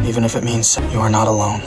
even if it means you are not alone.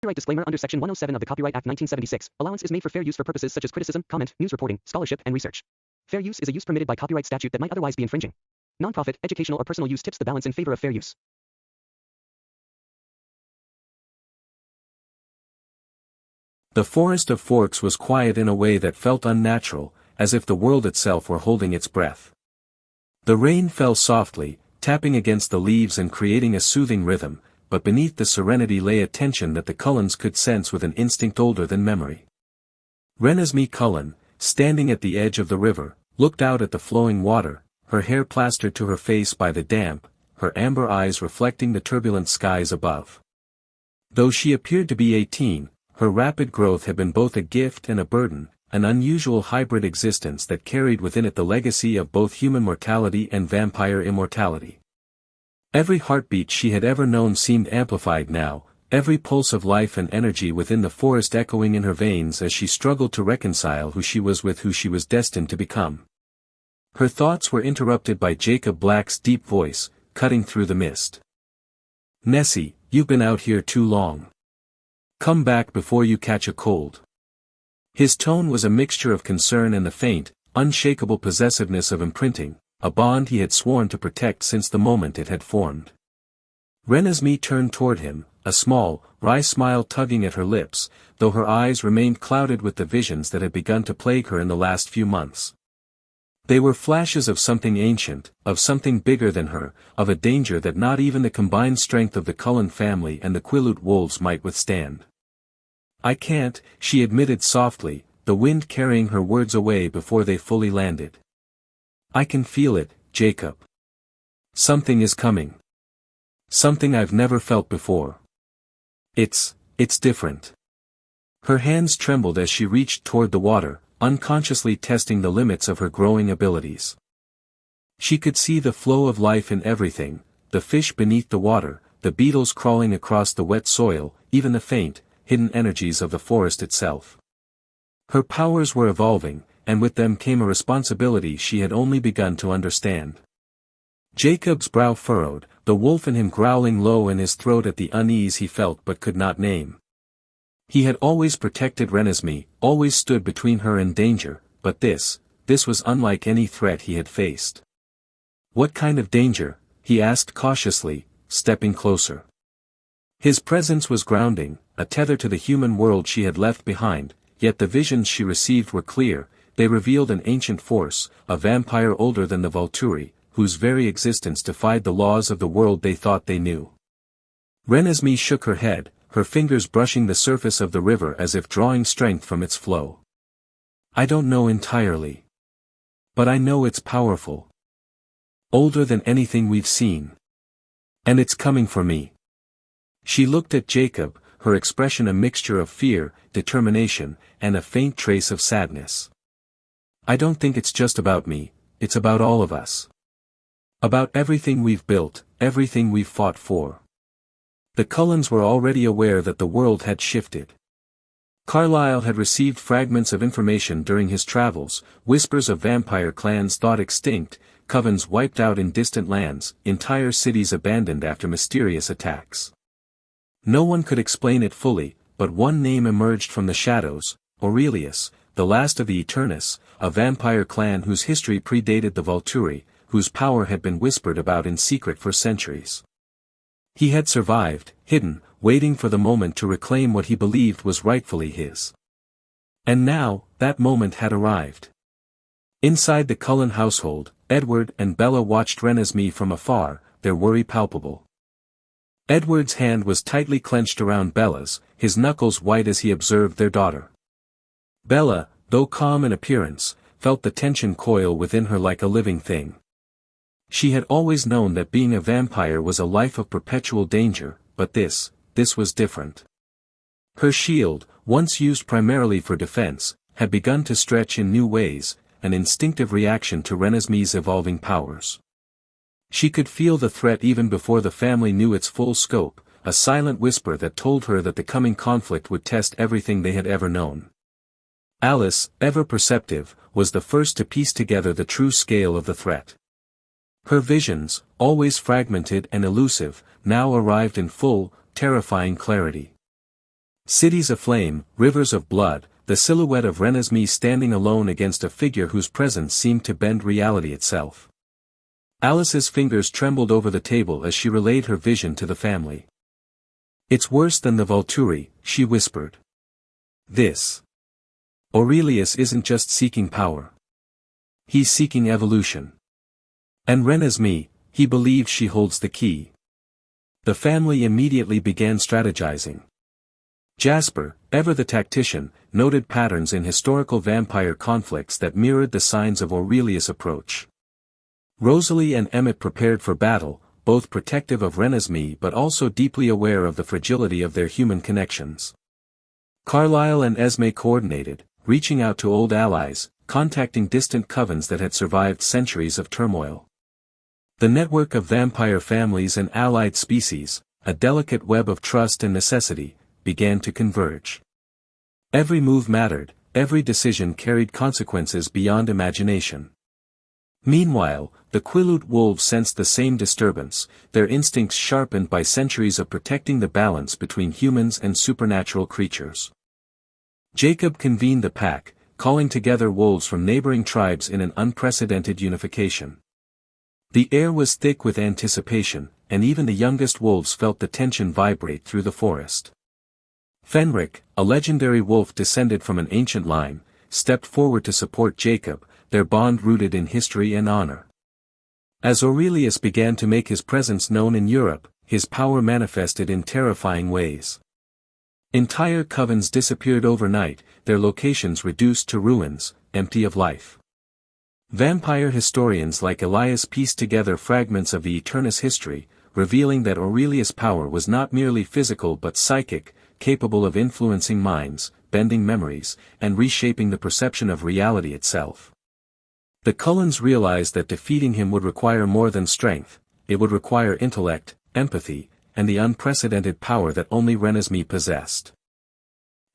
Copyright disclaimer under Section 107 of the Copyright Act 1976. Allowance is made for fair use for purposes such as criticism, comment, news reporting, scholarship, and research. Fair use is a use permitted by copyright statute that might otherwise be infringing. Nonprofit, educational, or personal use tips the balance in favor of fair use. The Forest of Forks was quiet in a way that felt unnatural, as if the world itself were holding its breath. The rain fell softly, tapping against the leaves and creating a soothing rhythm, but beneath the serenity lay a tension that the Cullens could sense with an instinct older than memory. Renesmee Cullen, standing at the edge of the river, looked out at the flowing water, her hair plastered to her face by the damp, her amber eyes reflecting the turbulent skies above. Though she appeared to be 18, her rapid growth had been both a gift and a burden, an unusual hybrid existence that carried within it the legacy of both human mortality and vampire immortality. Every heartbeat she had ever known seemed amplified now, every pulse of life and energy within the forest echoing in her veins as she struggled to reconcile who she was with who she was destined to become. Her thoughts were interrupted by Jacob Black's deep voice, cutting through the mist. "Nessie, you've been out here too long. Come back before you catch a cold." His tone was a mixture of concern and the faint, unshakable possessiveness of imprinting, a bond he had sworn to protect since the moment it had formed. Renesmee turned toward him, a small, wry smile tugging at her lips, though her eyes remained clouded with the visions that had begun to plague her in the last few months. They were flashes of something ancient, of something bigger than her, of a danger that not even the combined strength of the Cullen family and the Quileute wolves might withstand. "I can't," she admitted softly, the wind carrying her words away before they fully landed. "I can feel it, Jacob. Something is coming. Something I've never felt before. It's different." Her hands trembled as she reached toward the water, unconsciously testing the limits of her growing abilities. She could see the flow of life in everything, the fish beneath the water, the beetles crawling across the wet soil, even the faint, hidden energies of the forest itself. Her powers were evolving, and with them came a responsibility she had only begun to understand. Jacob's brow furrowed, the wolf in him growling low in his throat at the unease he felt but could not name. He had always protected Renesmee, always stood between her and danger, but this was unlike any threat he had faced. "What kind of danger?" he asked cautiously, stepping closer. His presence was grounding, a tether to the human world she had left behind, yet the visions she received were clear. They revealed an ancient force, a vampire older than the Volturi, whose very existence defied the laws of the world they thought they knew. Renesmee shook her head, her fingers brushing the surface of the river as if drawing strength from its flow. "I don't know entirely. But I know it's powerful. Older than anything we've seen. And it's coming for me." She looked at Jacob, her expression a mixture of fear, determination, and a faint trace of sadness. "I don't think it's just about me, it's about all of us. About everything we've built, everything we've fought for." The Cullens were already aware that the world had shifted. Carlyle had received fragments of information during his travels, whispers of vampire clans thought extinct, covens wiped out in distant lands, entire cities abandoned after mysterious attacks. No one could explain it fully, but one name emerged from the shadows: Aurelius, the last of the Eternus, a vampire clan whose history predated the Volturi, whose power had been whispered about in secret for centuries. He had survived, hidden, waiting for the moment to reclaim what he believed was rightfully his. And now, that moment had arrived. Inside the Cullen household, Edward and Bella watched Renesmee from afar, their worry palpable. Edward's hand was tightly clenched around Bella's, his knuckles white as he observed their daughter. Bella, though calm in appearance, felt the tension coil within her like a living thing. She had always known that being a vampire was a life of perpetual danger, but this was different. Her shield, once used primarily for defense, had begun to stretch in new ways, an instinctive reaction to Renesmee's evolving powers. She could feel the threat even before the family knew its full scope, a silent whisper that told her that the coming conflict would test everything they had ever known. Alice, ever perceptive, was the first to piece together the true scale of the threat. Her visions, always fragmented and elusive, now arrived in full, terrifying clarity. Cities aflame, rivers of blood, the silhouette of Renesmee standing alone against a figure whose presence seemed to bend reality itself. Alice's fingers trembled over the table as she relayed her vision to the family. "It's worse than the Volturi," she whispered. "This Aurelius isn't just seeking power. He's seeking evolution. And Renesmee, he believes she holds the key." The family immediately began strategizing. Jasper, ever the tactician, noted patterns in historical vampire conflicts that mirrored the signs of Aurelius' approach. Rosalie and Emmett prepared for battle, both protective of Renesmee but also deeply aware of the fragility of their human connections. Carlyle and Esme coordinated, reaching out to old allies, contacting distant covens that had survived centuries of turmoil. The network of vampire families and allied species, a delicate web of trust and necessity, began to converge. Every move mattered, every decision carried consequences beyond imagination. Meanwhile, the Quileute wolves sensed the same disturbance, their instincts sharpened by centuries of protecting the balance between humans and supernatural creatures. Jacob convened the pack, calling together wolves from neighboring tribes in an unprecedented unification. The air was thick with anticipation, and even the youngest wolves felt the tension vibrate through the forest. Fenric, a legendary wolf descended from an ancient line, stepped forward to support Jacob, their bond rooted in history and honor. As Aurelius began to make his presence known in Europe, his power manifested in terrifying ways. Entire covens disappeared overnight, their locations reduced to ruins, empty of life. Vampire historians like Elias pieced together fragments of the Eternus history, revealing that Aurelius' power was not merely physical but psychic, capable of influencing minds, bending memories, and reshaping the perception of reality itself. The Cullens realized that defeating him would require more than strength, it would require intellect, empathy, and the unprecedented power that only Renesmee possessed.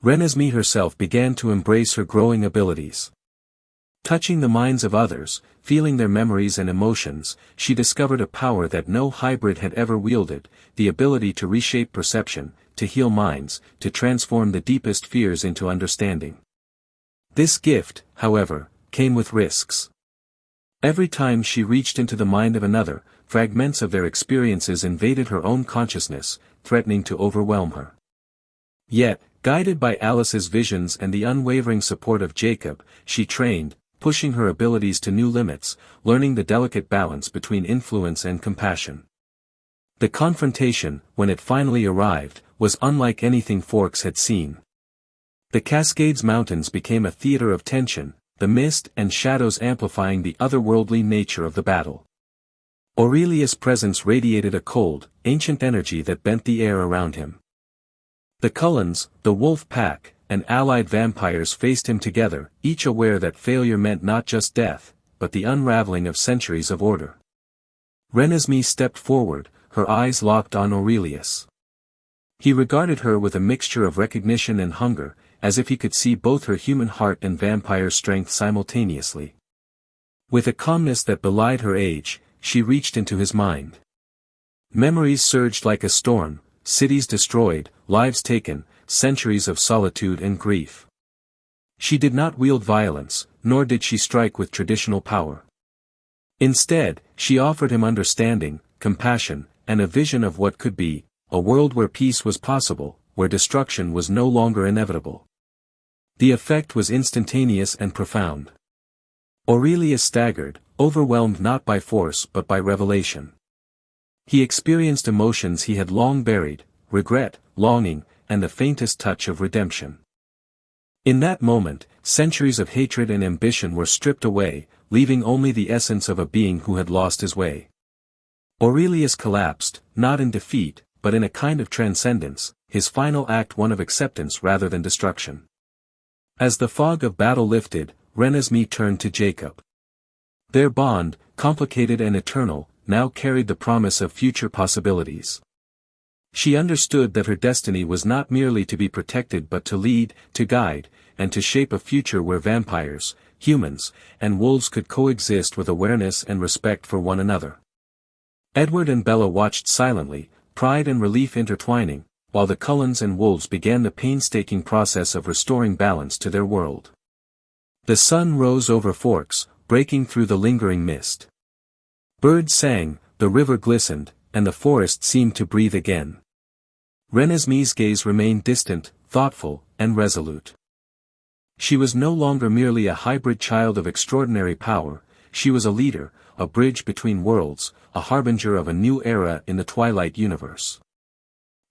Renesmee herself began to embrace her growing abilities. Touching the minds of others, feeling their memories and emotions, she discovered a power that no hybrid had ever wielded, the ability to reshape perception, to heal minds, to transform the deepest fears into understanding. This gift, however, came with risks. Every time she reached into the mind of another, fragments of their experiences invaded her own consciousness, threatening to overwhelm her. Yet, guided by Alice's visions and the unwavering support of Jacob, she trained, pushing her abilities to new limits, learning the delicate balance between influence and compassion. The confrontation, when it finally arrived, was unlike anything Forks had seen. The Cascades Mountains became a theater of tension, the mist and shadows amplifying the otherworldly nature of the battle. Aurelius' presence radiated a cold, ancient energy that bent the air around him. The Cullens, the wolf pack, and allied vampires faced him together, each aware that failure meant not just death, but the unraveling of centuries of order. Renesmee stepped forward, her eyes locked on Aurelius. He regarded her with a mixture of recognition and hunger, as if he could see both her human heart and vampire strength simultaneously. With a calmness that belied her age, she reached into his mind. Memories surged like a storm, cities destroyed, lives taken, centuries of solitude and grief. She did not wield violence, nor did she strike with traditional power. Instead, she offered him understanding, compassion, and a vision of what could be, a world where peace was possible, where destruction was no longer inevitable. The effect was instantaneous and profound. Aurelius staggered, overwhelmed not by force but by revelation. He experienced emotions he had long buried, regret, longing, and the faintest touch of redemption. In that moment, centuries of hatred and ambition were stripped away, leaving only the essence of a being who had lost his way. Aurelius collapsed, not in defeat, but in a kind of transcendence, his final act one of acceptance rather than destruction. As the fog of battle lifted, Renesmee turned to Jacob. Their bond, complicated and eternal, now carried the promise of future possibilities. She understood that her destiny was not merely to be protected but to lead, to guide, and to shape a future where vampires, humans, and wolves could coexist with awareness and respect for one another. Edward and Bella watched silently, pride and relief intertwining, while the Cullens and wolves began the painstaking process of restoring balance to their world. The sun rose over Forks, breaking through the lingering mist. Birds sang, the river glistened, and the forest seemed to breathe again. Renesmee's gaze remained distant, thoughtful, and resolute. She was no longer merely a hybrid child of extraordinary power, she was a leader, a bridge between worlds, a harbinger of a new era in the Twilight universe.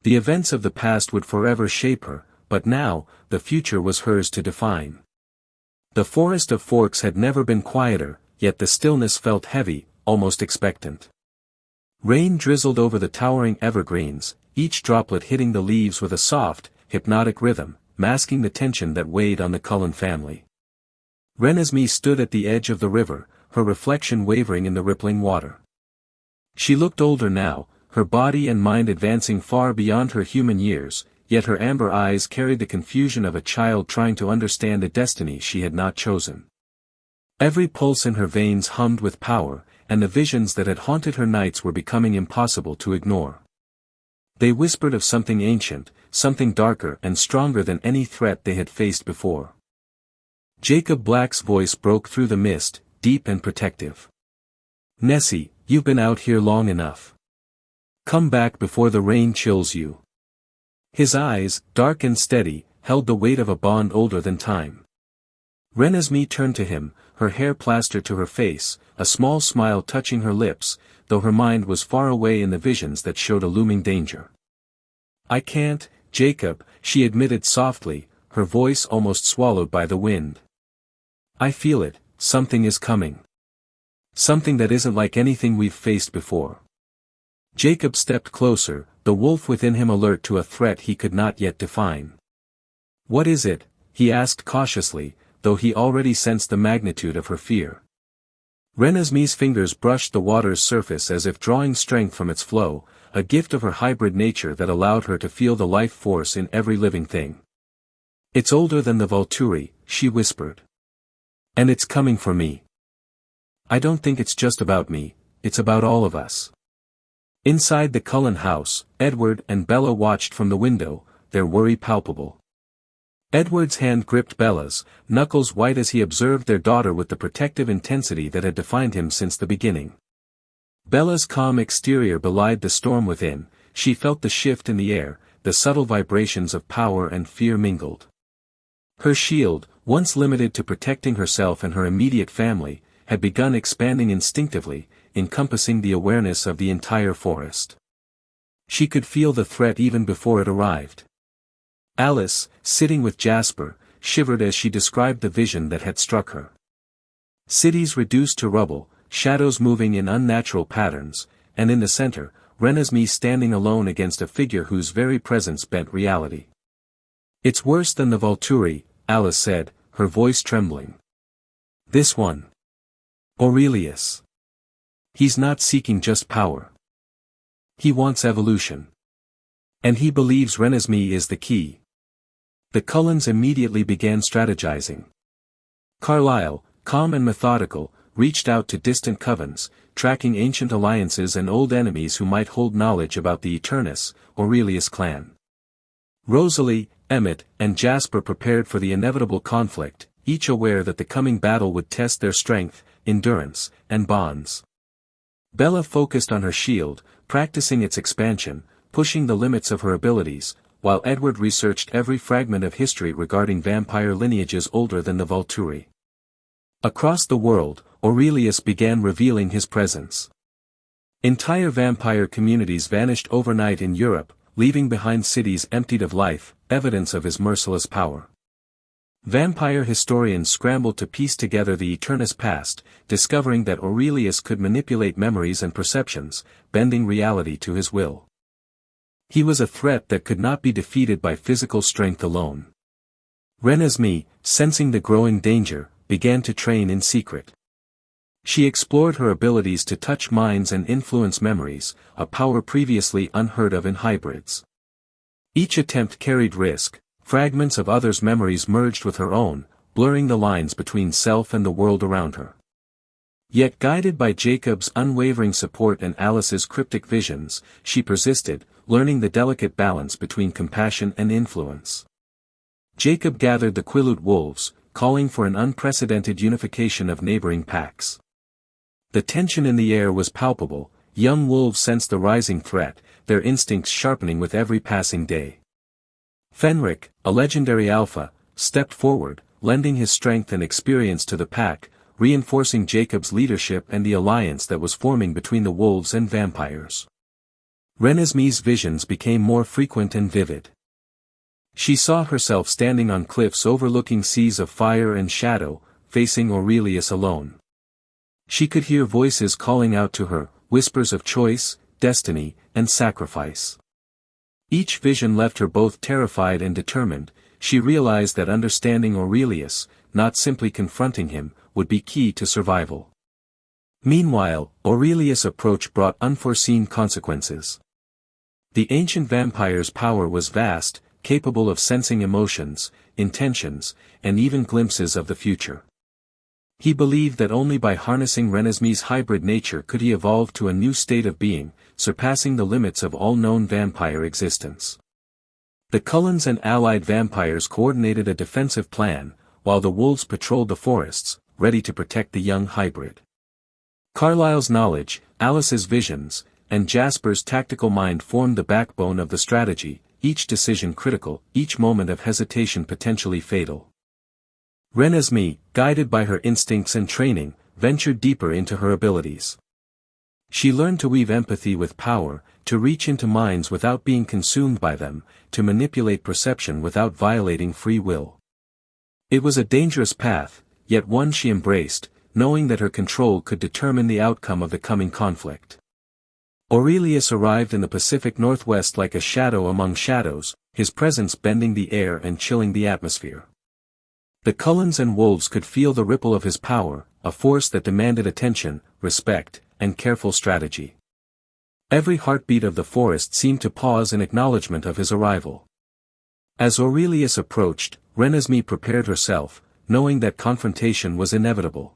The events of the past would forever shape her, but now, the future was hers to define. The Forest of Forks had never been quieter, yet the stillness felt heavy, almost expectant. Rain drizzled over the towering evergreens, each droplet hitting the leaves with a soft, hypnotic rhythm, masking the tension that weighed on the Cullen family. Renesmee stood at the edge of the river, her reflection wavering in the rippling water. She looked older now, her body and mind advancing far beyond her human years, yet her amber eyes carried the confusion of a child trying to understand a destiny she had not chosen. Every pulse in her veins hummed with power, and the visions that had haunted her nights were becoming impossible to ignore. They whispered of something ancient, something darker and stronger than any threat they had faced before. Jacob Black's voice broke through the mist, deep and protective. "Nessie, you've been out here long enough. Come back before the rain chills you." His eyes, dark and steady, held the weight of a bond older than time. Renesmee turned to him, her hair plastered to her face, a small smile touching her lips, though her mind was far away in the visions that showed a looming danger. "I can't, Jacob," she admitted softly, her voice almost swallowed by the wind. "I feel it, something is coming. Something that isn't like anything we've faced before." Jacob stepped closer, the wolf within him alert to a threat he could not yet define. "What is it?" he asked cautiously, though he already sensed the magnitude of her fear. Renesmee's fingers brushed the water's surface as if drawing strength from its flow, a gift of her hybrid nature that allowed her to feel the life force in every living thing. "It's older than the Volturi," she whispered. "And it's coming for me. I don't think it's just about me, it's about all of us." Inside the Cullen house, Edward and Bella watched from the window, their worry palpable. Edward's hand gripped Bella's, knuckles white as he observed their daughter with the protective intensity that had defined him since the beginning. Bella's calm exterior belied the storm within, she felt the shift in the air, the subtle vibrations of power and fear mingled. Her shield, once limited to protecting herself and her immediate family, had begun expanding instinctively, encompassing the awareness of the entire forest. She could feel the threat even before it arrived. Alice, sitting with Jasper, shivered as she described the vision that had struck her. Cities reduced to rubble, shadows moving in unnatural patterns, and in the center, Renesmee standing alone against a figure whose very presence bent reality. "It's worse than the Volturi," Alice said, her voice trembling. "This one. Aurelius. He's not seeking just power. He wants evolution. And he believes Renesmee is the key." The Cullens immediately began strategizing. Carlyle, calm and methodical, reached out to distant covens, tracking ancient alliances and old enemies who might hold knowledge about the Eternus, Aurelius clan. Rosalie, Emmett, and Jasper prepared for the inevitable conflict, each aware that the coming battle would test their strength, endurance, and bonds. Bella focused on her shield, practicing its expansion, pushing the limits of her abilities, while Edward researched every fragment of history regarding vampire lineages older than the Volturi. Across the world, Aurelius began revealing his presence. Entire vampire communities vanished overnight in Europe, leaving behind cities emptied of life, evidence of his merciless power. Vampire historians scrambled to piece together the Eternus past, discovering that Aurelius could manipulate memories and perceptions, bending reality to his will. He was a threat that could not be defeated by physical strength alone. Renesmee, sensing the growing danger, began to train in secret. She explored her abilities to touch minds and influence memories, a power previously unheard of in hybrids. Each attempt carried risk, fragments of others' memories merged with her own, blurring the lines between self and the world around her. Yet guided by Jacob's unwavering support and Alice's cryptic visions, she persisted, learning the delicate balance between compassion and influence. Jacob gathered the Quileute wolves, calling for an unprecedented unification of neighboring packs. The tension in the air was palpable. Young wolves sensed the rising threat, their instincts sharpening with every passing day. Fenric, a legendary alpha, stepped forward, lending his strength and experience to the pack, reinforcing Jacob's leadership and the alliance that was forming between the wolves and vampires. Renesmee's visions became more frequent and vivid. She saw herself standing on cliffs overlooking seas of fire and shadow, facing Aurelius alone. She could hear voices calling out to her, whispers of choice, destiny, and sacrifice. Each vision left her both terrified and determined. She realized that understanding Aurelius, not simply confronting him, would be key to survival. Meanwhile, Aurelius' approach brought unforeseen consequences. The ancient vampire's power was vast, capable of sensing emotions, intentions, and even glimpses of the future. He believed that only by harnessing Renesmee's hybrid nature could he evolve to a new state of being, surpassing the limits of all known vampire existence. The Cullens and allied vampires coordinated a defensive plan, while the wolves patrolled the forests, ready to protect the young hybrid. Carlyle's knowledge, Alice's visions, and Jasper's tactical mind formed the backbone of the strategy, each decision critical, each moment of hesitation potentially fatal. Renesmee, guided by her instincts and training, ventured deeper into her abilities. She learned to weave empathy with power, to reach into minds without being consumed by them, to manipulate perception without violating free will. It was a dangerous path, yet one she embraced, knowing that her control could determine the outcome of the coming conflict. Aurelius arrived in the Pacific Northwest like a shadow among shadows, his presence bending the air and chilling the atmosphere. The Cullens and wolves could feel the ripple of his power, a force that demanded attention, respect, and careful strategy. Every heartbeat of the forest seemed to pause in acknowledgement of his arrival. As Aurelius approached, Renesmee prepared herself, knowing that confrontation was inevitable.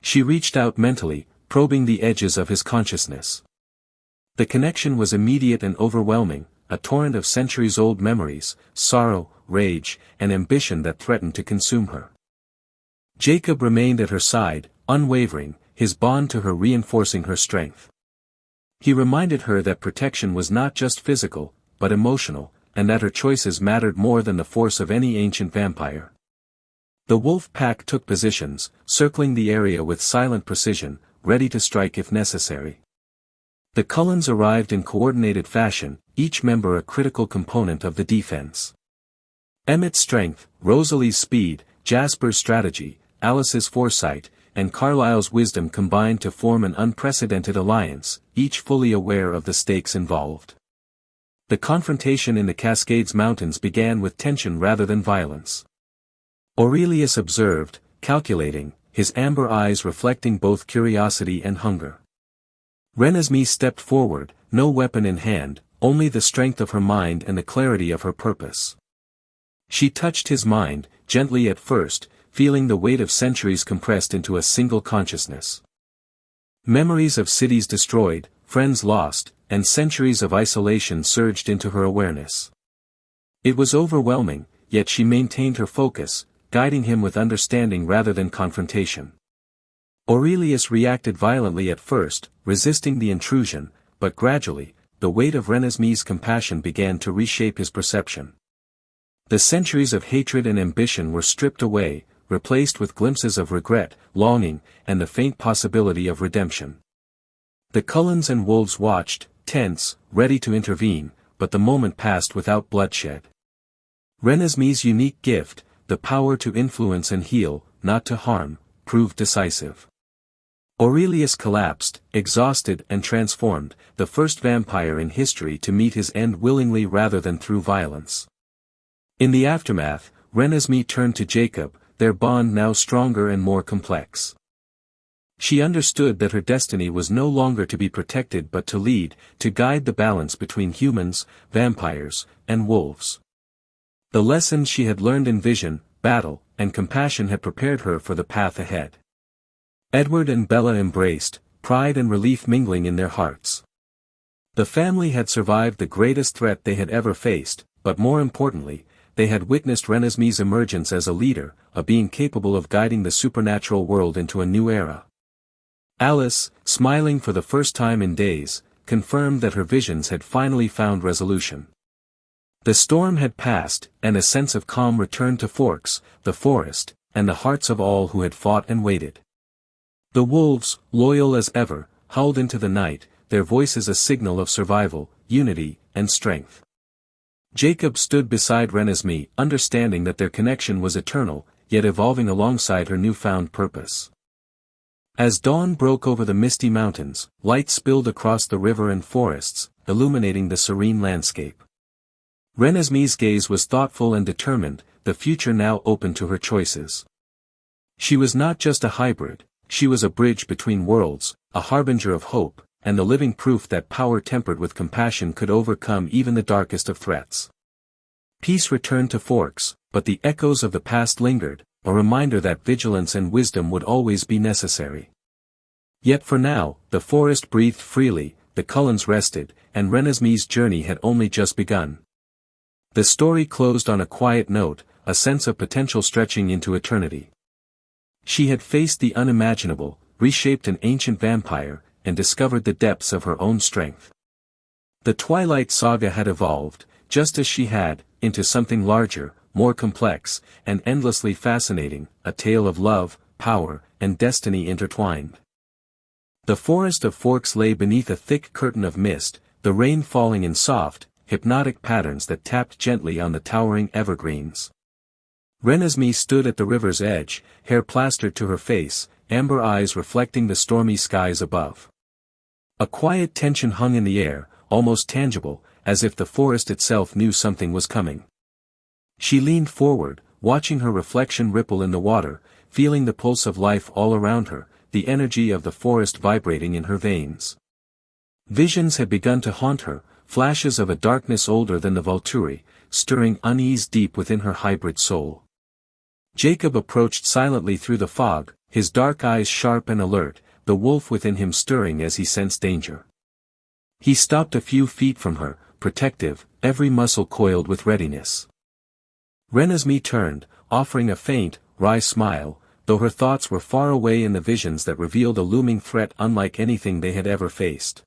She reached out mentally, probing the edges of his consciousness. The connection was immediate and overwhelming, a torrent of centuries-old memories, sorrow, rage, and ambition that threatened to consume her. Jacob remained at her side, unwavering, his bond to her reinforcing her strength. He reminded her that protection was not just physical, but emotional, and that her choices mattered more than the force of any ancient vampire. The wolf pack took positions, circling the area with silent precision, ready to strike if necessary. The Cullens arrived in coordinated fashion, each member a critical component of the defense. Emmett's strength, Rosalie's speed, Jasper's strategy, Alice's foresight, and Carlyle's wisdom combined to form an unprecedented alliance, each fully aware of the stakes involved. The confrontation in the Cascades Mountains began with tension rather than violence. Aurelius observed, calculating, his amber eyes reflecting both curiosity and hunger. Renesmee stepped forward, no weapon in hand, only the strength of her mind and the clarity of her purpose. She touched his mind, gently at first, feeling the weight of centuries compressed into a single consciousness. Memories of cities destroyed, friends lost, and centuries of isolation surged into her awareness. It was overwhelming, yet she maintained her focus, guiding him with understanding rather than confrontation. Aurelius reacted violently at first, resisting the intrusion, but gradually, the weight of Renesmee's compassion began to reshape his perception. The centuries of hatred and ambition were stripped away, replaced with glimpses of regret, longing, and the faint possibility of redemption. The Cullens and wolves watched, tense, ready to intervene, but the moment passed without bloodshed. Renesmee's unique gift, the power to influence and heal, not to harm, proved decisive. Aurelius collapsed, exhausted and transformed, the first vampire in history to meet his end willingly rather than through violence. In the aftermath, Renesmee turned to Jacob, their bond now stronger and more complex. She understood that her destiny was no longer to be protected but to lead, to guide the balance between humans, vampires, and wolves. The lessons she had learned in vision, battle, and compassion had prepared her for the path ahead. Edward and Bella embraced, pride and relief mingling in their hearts. The family had survived the greatest threat they had ever faced, but more importantly, they had witnessed Renesmee's emergence as a leader, a being capable of guiding the supernatural world into a new era. Alice, smiling for the first time in days, confirmed that her visions had finally found resolution. The storm had passed, and a sense of calm returned to Forks, the forest, and the hearts of all who had fought and waited. The wolves, loyal as ever, howled into the night, their voices a signal of survival, unity, and strength. Jacob stood beside Renesmee, understanding that their connection was eternal, yet evolving alongside her newfound purpose. As dawn broke over the misty mountains, light spilled across the river and forests, illuminating the serene landscape. Renesmee's gaze was thoughtful and determined, the future now open to her choices. She was not just a hybrid, she was a bridge between worlds, a harbinger of hope, and the living proof that power tempered with compassion could overcome even the darkest of threats. Peace returned to Forks, but the echoes of the past lingered, a reminder that vigilance and wisdom would always be necessary. Yet for now, the forest breathed freely, the Cullens rested, and Renesmee's journey had only just begun. The story closed on a quiet note, a sense of potential stretching into eternity. She had faced the unimaginable, reshaped an ancient vampire, and discovered the depths of her own strength. The Twilight Saga had evolved, just as she had, into something larger, more complex, and endlessly fascinating, a tale of love, power, and destiny intertwined. The forest of Forks lay beneath a thick curtain of mist, the rain falling in soft, hypnotic patterns that tapped gently on the towering evergreens. Renesmee stood at the river's edge, hair plastered to her face, amber eyes reflecting the stormy skies above. A quiet tension hung in the air, almost tangible, as if the forest itself knew something was coming. She leaned forward, watching her reflection ripple in the water, feeling the pulse of life all around her, the energy of the forest vibrating in her veins. Visions had begun to haunt her, flashes of a darkness older than the Volturi, stirring unease deep within her hybrid soul. Jacob approached silently through the fog, his dark eyes sharp and alert, the wolf within him stirring as he sensed danger. He stopped a few feet from her, protective, every muscle coiled with readiness. Renesmee turned, offering a faint, wry smile, though her thoughts were far away in the visions that revealed a looming threat unlike anything they had ever faced.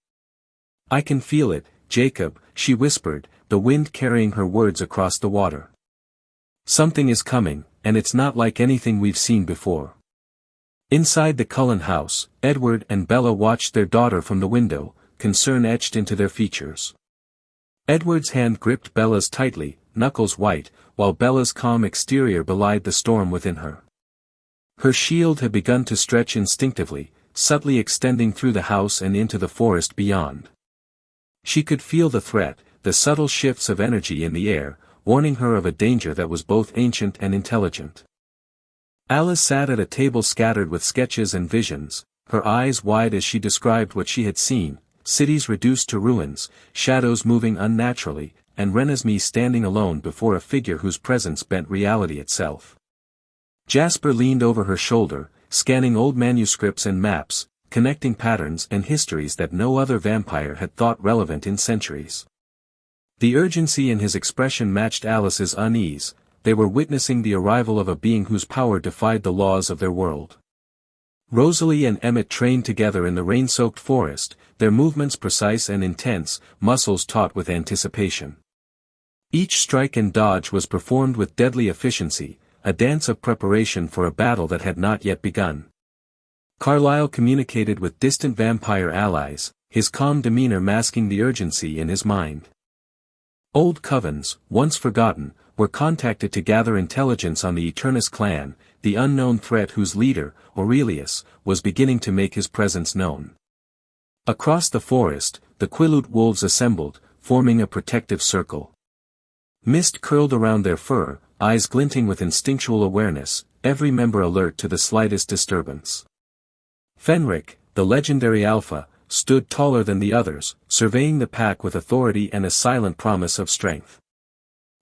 "I can feel it, Jacob," she whispered, the wind carrying her words across the water. "Something is coming, and it's not like anything we've seen before." Inside the Cullen house, Edward and Bella watched their daughter from the window, concern etched into their features. Edward's hand gripped Bella's tightly, knuckles white, while Bella's calm exterior belied the storm within her. Her shield had begun to stretch instinctively, subtly extending through the house and into the forest beyond. She could feel the threat, the subtle shifts of energy in the air, warning her of a danger that was both ancient and intelligent. Alice sat at a table scattered with sketches and visions, her eyes wide as she described what she had seen, cities reduced to ruins, shadows moving unnaturally, and Renesmee standing alone before a figure whose presence bent reality itself. Jasper leaned over her shoulder, scanning old manuscripts and maps, connecting patterns and histories that no other vampire had thought relevant in centuries. The urgency in his expression matched Alice's unease. They were witnessing the arrival of a being whose power defied the laws of their world. Rosalie and Emmett trained together in the rain-soaked forest, their movements precise and intense, muscles taut with anticipation. Each strike and dodge was performed with deadly efficiency, a dance of preparation for a battle that had not yet begun. Carlyle communicated with distant vampire allies, his calm demeanor masking the urgency in his mind. Old covens, once forgotten, were contacted to gather intelligence on the Eternus clan, the unknown threat whose leader, Aurelius, was beginning to make his presence known. Across the forest, the Quileute wolves assembled, forming a protective circle. Mist curled around their fur, eyes glinting with instinctual awareness, every member alert to the slightest disturbance. Fenric, the legendary Alpha, stood taller than the others, surveying the pack with authority and a silent promise of strength.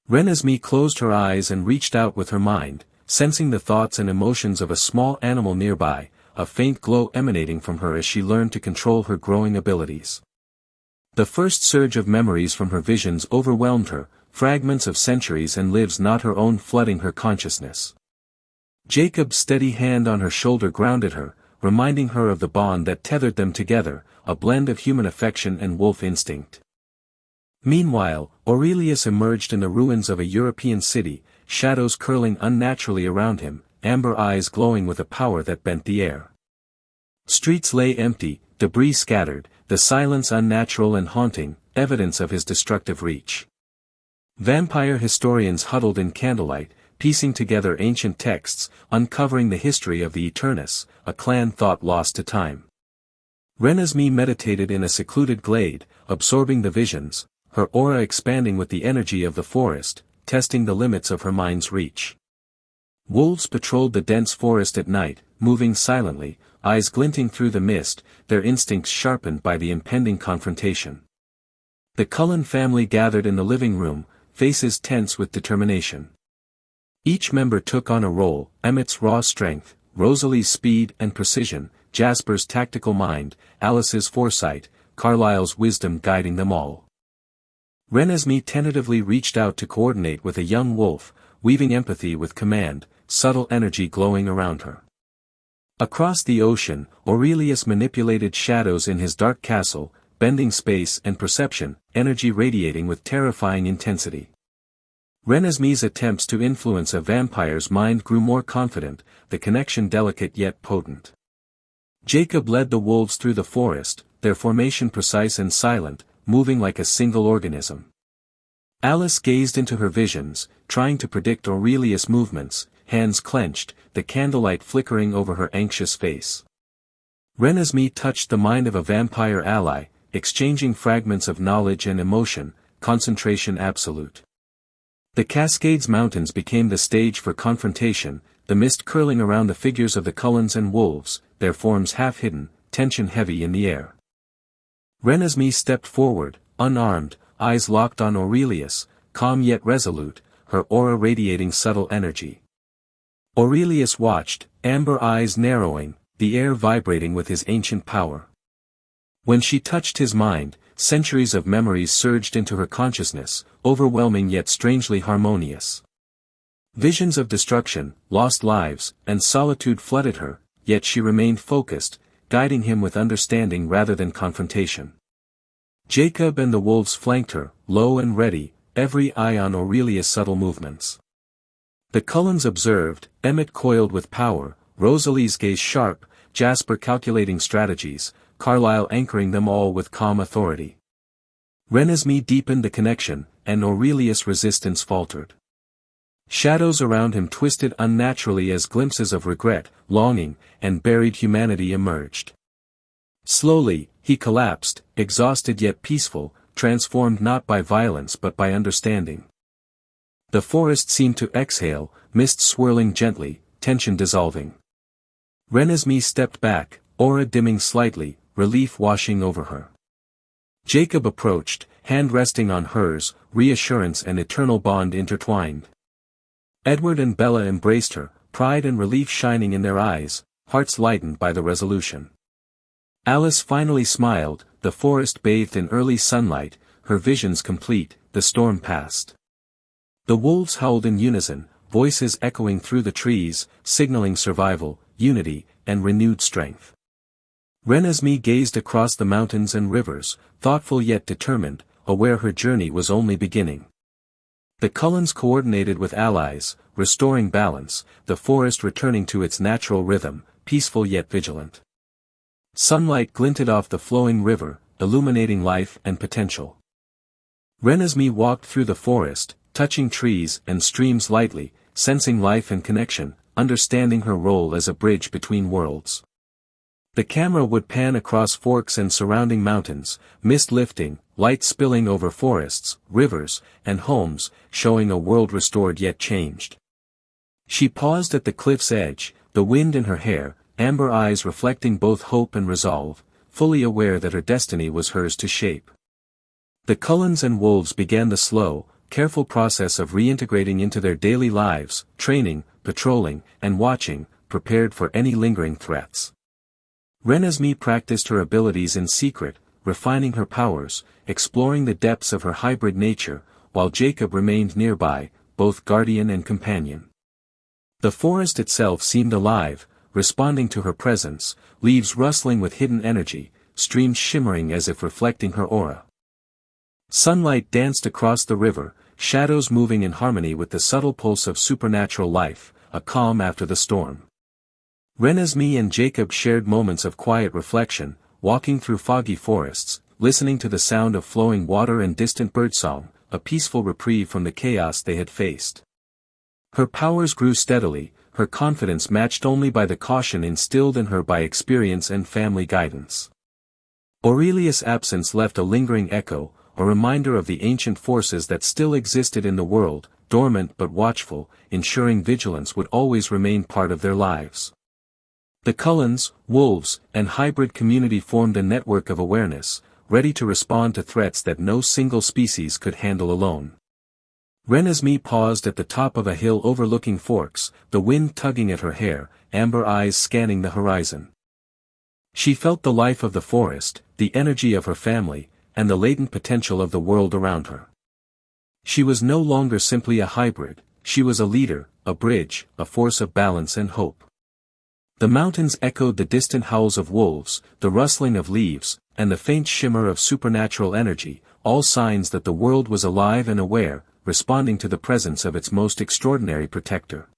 Renesmee closed her eyes and reached out with her mind, sensing the thoughts and emotions of a small animal nearby, a faint glow emanating from her as she learned to control her growing abilities. The first surge of memories from her visions overwhelmed her, fragments of centuries and lives not her own flooding her consciousness. Jacob's steady hand on her shoulder grounded her, reminding her of the bond that tethered them together, a blend of human affection and wolf instinct. Meanwhile, Aurelius emerged in the ruins of a European city, shadows curling unnaturally around him, amber eyes glowing with a power that bent the air. Streets lay empty, debris scattered, the silence unnatural and haunting, evidence of his destructive reach. Vampire historians huddled in candlelight, piecing together ancient texts, uncovering the history of the Eternus, a clan thought lost to time. Renesmee meditated in a secluded glade, absorbing the visions, her aura expanding with the energy of the forest, testing the limits of her mind's reach. Wolves patrolled the dense forest at night, moving silently, eyes glinting through the mist, their instincts sharpened by the impending confrontation. The Cullen family gathered in the living room, faces tense with determination. Each member took on a role, Emmett's raw strength, Rosalie's speed and precision, Jasper's tactical mind, Alice's foresight, Carlyle's wisdom guiding them all. Renesmee tentatively reached out to coordinate with a young wolf, weaving empathy with command, subtle energy glowing around her. Across the ocean, Aurelius manipulated shadows in his dark castle, bending space and perception, energy radiating with terrifying intensity. Renesmee's attempts to influence a vampire's mind grew more confident, the connection delicate yet potent. Jacob led the wolves through the forest, their formation precise and silent, moving like a single organism. Alice gazed into her visions, trying to predict Aurelius' movements, hands clenched, the candlelight flickering over her anxious face. Renesmee touched the mind of a vampire ally, exchanging fragments of knowledge and emotion, concentration absolute. The Cascades Mountains became the stage for confrontation, the mist curling around the figures of the Cullens and wolves, their forms half hidden, tension heavy in the air. Renesmee stepped forward, unarmed, eyes locked on Aurelius, calm yet resolute, her aura radiating subtle energy. Aurelius watched, amber eyes narrowing, the air vibrating with his ancient power. When she touched his mind, centuries of memories surged into her consciousness, overwhelming yet strangely harmonious. Visions of destruction, lost lives, and solitude flooded her, yet she remained focused, guiding him with understanding rather than confrontation. Jacob and the wolves flanked her, low and ready, every eye on Aurelius' subtle movements. The Cullens observed, Emmett coiled with power, Rosalie's gaze sharp, Jasper calculating strategies, Carlyle anchoring them all with calm authority. Renesmee deepened the connection, and Aurelius' resistance faltered. Shadows around him twisted unnaturally as glimpses of regret, longing, and buried humanity emerged. Slowly, he collapsed, exhausted yet peaceful, transformed not by violence but by understanding. The forest seemed to exhale, mist swirling gently, tension dissolving. Renesmee stepped back, aura dimming slightly, relief washing over her. Jacob approached, hand resting on hers, reassurance and eternal bond intertwined. Edward and Bella embraced her, pride and relief shining in their eyes, hearts lightened by the resolution. Alice finally smiled, the forest bathed in early sunlight, her visions complete, the storm passed. The wolves howled in unison, voices echoing through the trees, signaling survival, unity, and renewed strength. Renesmee gazed across the mountains and rivers, thoughtful yet determined, aware her journey was only beginning. The Cullens coordinated with allies, restoring balance, the forest returning to its natural rhythm, peaceful yet vigilant. Sunlight glinted off the flowing river, illuminating life and potential. Renesmee walked through the forest, touching trees and streams lightly, sensing life and connection, understanding her role as a bridge between worlds. The camera would pan across forks and surrounding mountains, mist lifting, light spilling over forests, rivers, and homes, showing a world restored yet changed. She paused at the cliff's edge, the wind in her hair, amber eyes reflecting both hope and resolve, fully aware that her destiny was hers to shape. The Cullens and wolves began the slow, careful process of reintegrating into their daily lives, training, patrolling, and watching, prepared for any lingering threats. Renesmee practiced her abilities in secret, refining her powers, exploring the depths of her hybrid nature, while Jacob remained nearby, both guardian and companion. The forest itself seemed alive, responding to her presence, leaves rustling with hidden energy, streams shimmering as if reflecting her aura. Sunlight danced across the river, shadows moving in harmony with the subtle pulse of supernatural life, a calm after the storm. Renesmee and Jacob shared moments of quiet reflection, walking through foggy forests, listening to the sound of flowing water and distant birdsong, a peaceful reprieve from the chaos they had faced. Her powers grew steadily, her confidence matched only by the caution instilled in her by experience and family guidance. Aurelia's absence left a lingering echo, a reminder of the ancient forces that still existed in the world, dormant but watchful, ensuring vigilance would always remain part of their lives. The Cullens, wolves, and hybrid community formed a network of awareness, ready to respond to threats that no single species could handle alone. Renesmee paused at the top of a hill overlooking Forks, the wind tugging at her hair, amber eyes scanning the horizon. She felt the life of the forest, the energy of her family, and the latent potential of the world around her. She was no longer simply a hybrid, she was a leader, a bridge, a force of balance and hope. The mountains echoed the distant howls of wolves, the rustling of leaves, and the faint shimmer of supernatural energy, all signs that the world was alive and aware, responding to the presence of its most extraordinary protector.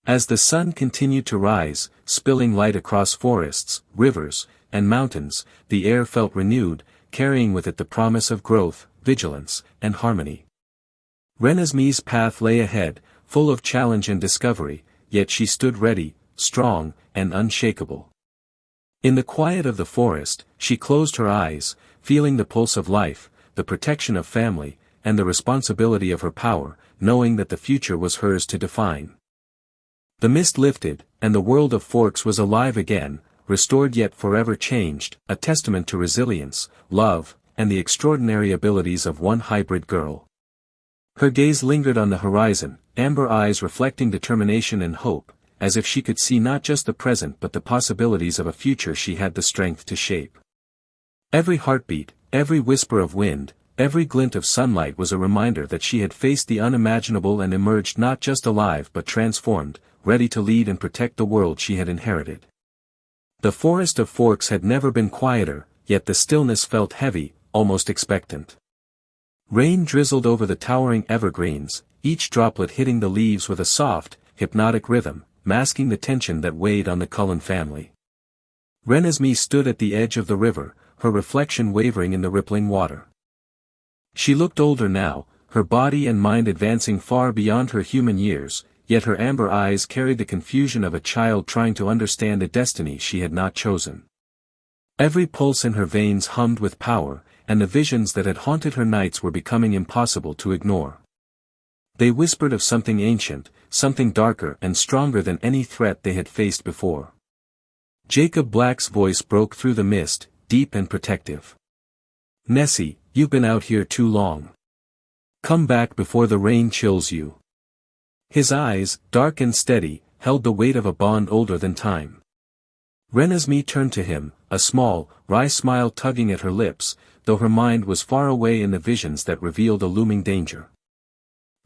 As the sun continued to rise, spilling light across forests, rivers, and mountains, the air felt renewed, carrying with it the promise of growth, vigilance, and harmony. Renesmee's path lay ahead, full of challenge and discovery, yet she stood ready, strong, and unshakable. In the quiet of the forest, she closed her eyes, feeling the pulse of life, the protection of family, and the responsibility of her power, knowing that the future was hers to define. The mist lifted, and the world of Forks was alive again, restored yet forever changed, a testament to resilience, love, and the extraordinary abilities of one hybrid girl. Her gaze lingered on the horizon, amber eyes reflecting determination and hope, as if she could see not just the present but the possibilities of a future she had the strength to shape. Every heartbeat, every whisper of wind, every glint of sunlight was a reminder that she had faced the unimaginable and emerged not just alive but transformed, ready to lead and protect the world she had inherited. The forest of Forks had never been quieter, yet the stillness felt heavy, almost expectant. Rain drizzled over the towering evergreens, each droplet hitting the leaves with a soft, hypnotic rhythm, masking the tension that weighed on the Cullen family. Renesmee stood at the edge of the river, her reflection wavering in the rippling water. She looked older now, her body and mind advancing far beyond her human years, yet her amber eyes carried the confusion of a child trying to understand a destiny she had not chosen. Every pulse in her veins hummed with power, and the visions that had haunted her nights were becoming impossible to ignore. They whispered of something ancient, something darker and stronger than any threat they had faced before. Jacob Black's voice broke through the mist, deep and protective. "Nessie, you've been out here too long. Come back before the rain chills you." His eyes, dark and steady, held the weight of a bond older than time. Renesmee turned to him, a small, wry smile tugging at her lips, though her mind was far away in the visions that revealed a looming danger.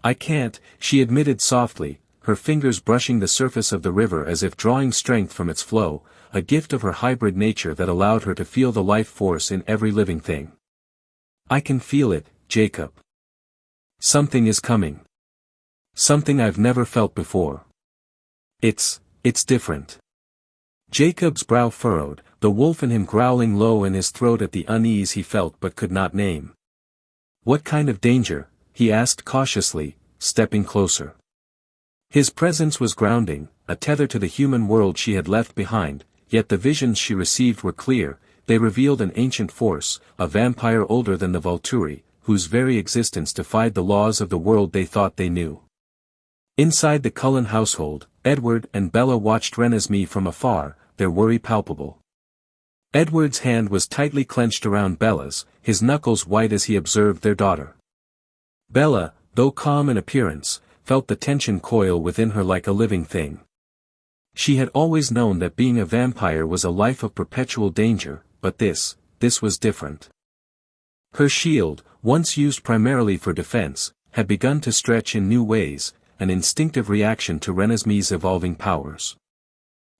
"I can't," she admitted softly, her fingers brushing the surface of the river as if drawing strength from its flow, a gift of her hybrid nature that allowed her to feel the life force in every living thing. "I can feel it, Jacob. Something is coming. Something I've never felt before. It's different." Jacob's brow furrowed, the wolf in him growling low in his throat at the unease he felt but could not name. "What kind of danger?" he asked cautiously, stepping closer. His presence was grounding, a tether to the human world she had left behind, yet the visions she received were clear, they revealed an ancient force, a vampire older than the Volturi, whose very existence defied the laws of the world they thought they knew. Inside the Cullen household, Edward and Bella watched Renesmee from afar, their worry palpable. Edward's hand was tightly clenched around Bella's, his knuckles white as he observed their daughter. Bella, though calm in appearance, felt the tension coil within her like a living thing. She had always known that being a vampire was a life of perpetual danger, but this this was different. Her shield, once used primarily for defense, had begun to stretch in new ways, an instinctive reaction to Renesmee's evolving powers.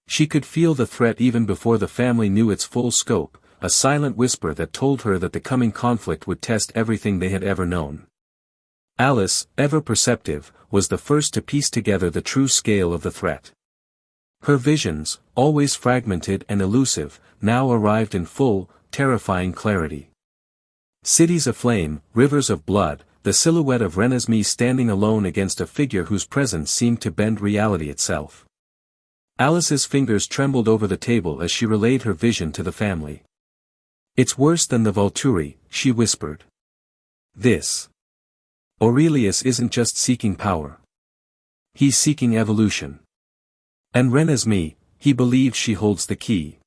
She could feel the threat even before the family knew its full scope, a silent whisper that told her that the coming conflict would test everything they had ever known. Alice, ever perceptive, was the first to piece together the true scale of the threat. Her visions, always fragmented and elusive, now arrived in full, terrifying clarity. Cities aflame, rivers of blood, the silhouette of Renesmee standing alone against a figure whose presence seemed to bend reality itself. Alice's fingers trembled over the table as she relayed her vision to the family. "It's worse than the Volturi," she whispered. "This Aurelius isn't just seeking power. He's seeking evolution. And Renesmee, he believes she holds the key."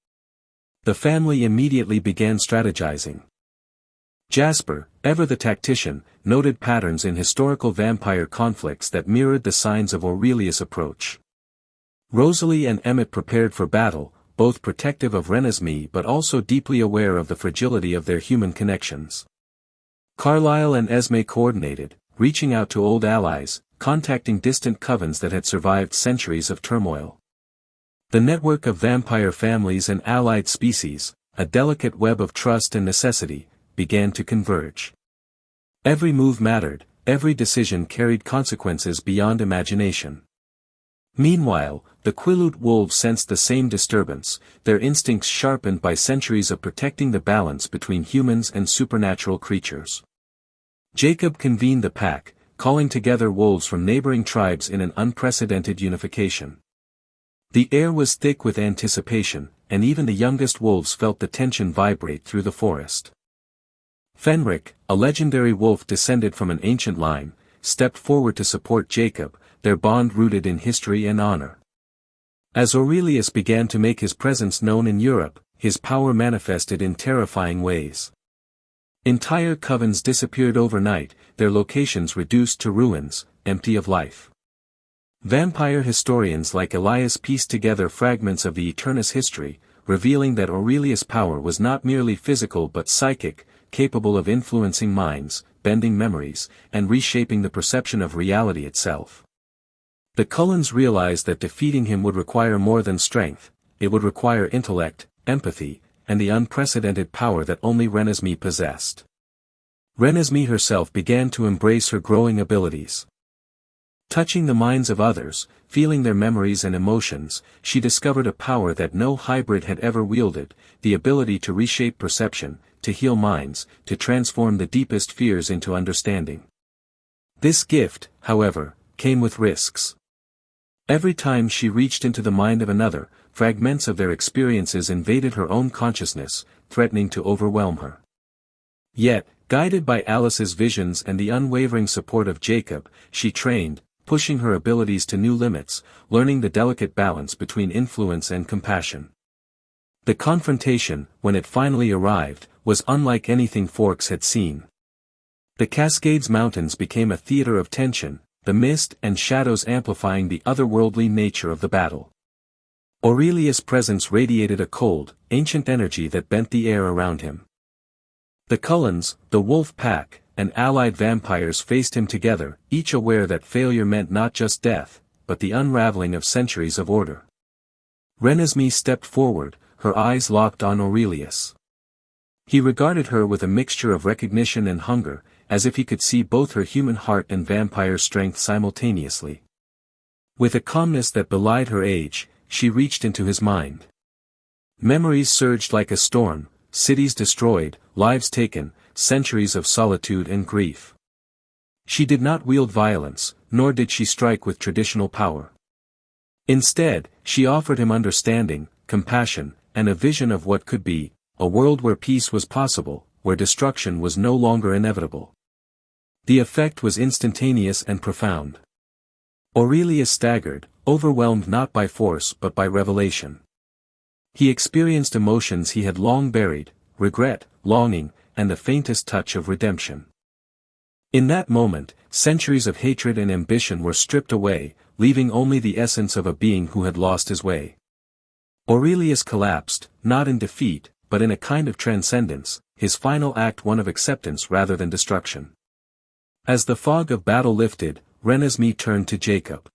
The family immediately began strategizing. Jasper, ever the tactician, noted patterns in historical vampire conflicts that mirrored the signs of Aurelius' approach. Rosalie and Emmett prepared for battle, both protective of Renesmee but also deeply aware of the fragility of their human connections. Carlyle and Esme coordinated, reaching out to old allies, contacting distant covens that had survived centuries of turmoil. The network of vampire families and allied species, a delicate web of trust and necessity, began to converge. Every move mattered, every decision carried consequences beyond imagination. Meanwhile, the Quileute wolves sensed the same disturbance, their instincts sharpened by centuries of protecting the balance between humans and supernatural creatures. Jacob convened the pack, calling together wolves from neighboring tribes in an unprecedented unification. The air was thick with anticipation, and even the youngest wolves felt the tension vibrate through the forest. Fenric, a legendary wolf descended from an ancient line, stepped forward to support Jacob, their bond rooted in history and honor. As Aurelius began to make his presence known in Europe, his power manifested in terrifying ways. Entire covens disappeared overnight, their locations reduced to ruins, empty of life. Vampire historians like Elias pieced together fragments of the Eternus history, revealing that Aurelius' power was not merely physical but psychic, capable of influencing minds, bending memories, and reshaping the perception of reality itself. The Cullens realized that defeating him would require more than strength, it would require intellect, empathy, and the unprecedented power that only Renesmee possessed. Renesmee herself began to embrace her growing abilities. Touching the minds of others, feeling their memories and emotions, she discovered a power that no hybrid had ever wielded, the ability to reshape perception, to heal minds, to transform the deepest fears into understanding. This gift, however, came with risks. Every time she reached into the mind of another, fragments of their experiences invaded her own consciousness, threatening to overwhelm her. Yet, guided by Alice's visions and the unwavering support of Jacob, she trained, pushing her abilities to new limits, learning the delicate balance between influence and compassion. The confrontation, when it finally arrived, was unlike anything Forks had seen. The Cascades Mountains became a theater of tension, the mist and shadows amplifying the otherworldly nature of the battle. Aurelius' presence radiated a cold, ancient energy that bent the air around him. The Cullens, the wolf pack, and allied vampires faced him together, each aware that failure meant not just death, but the unraveling of centuries of order. Renesmee stepped forward, her eyes locked on Aurelius. He regarded her with a mixture of recognition and hunger, as if he could see both her human heart and vampire strength simultaneously. With a calmness that belied her age, she reached into his mind. Memories surged like a storm, cities destroyed, lives taken, centuries of solitude and grief. She did not wield violence, nor did she strike with traditional power. Instead, she offered him understanding, compassion, and a vision of what could be, a world where peace was possible, where destruction was no longer inevitable. The effect was instantaneous and profound. Aurelius staggered, overwhelmed not by force but by revelation. He experienced emotions he had long buried, regret, longing, and the faintest touch of redemption. In that moment, centuries of hatred and ambition were stripped away, leaving only the essence of a being who had lost his way. Aurelius collapsed, not in defeat, but in a kind of transcendence, his final act one of acceptance rather than destruction. As the fog of battle lifted, Renesmee turned to Jacob.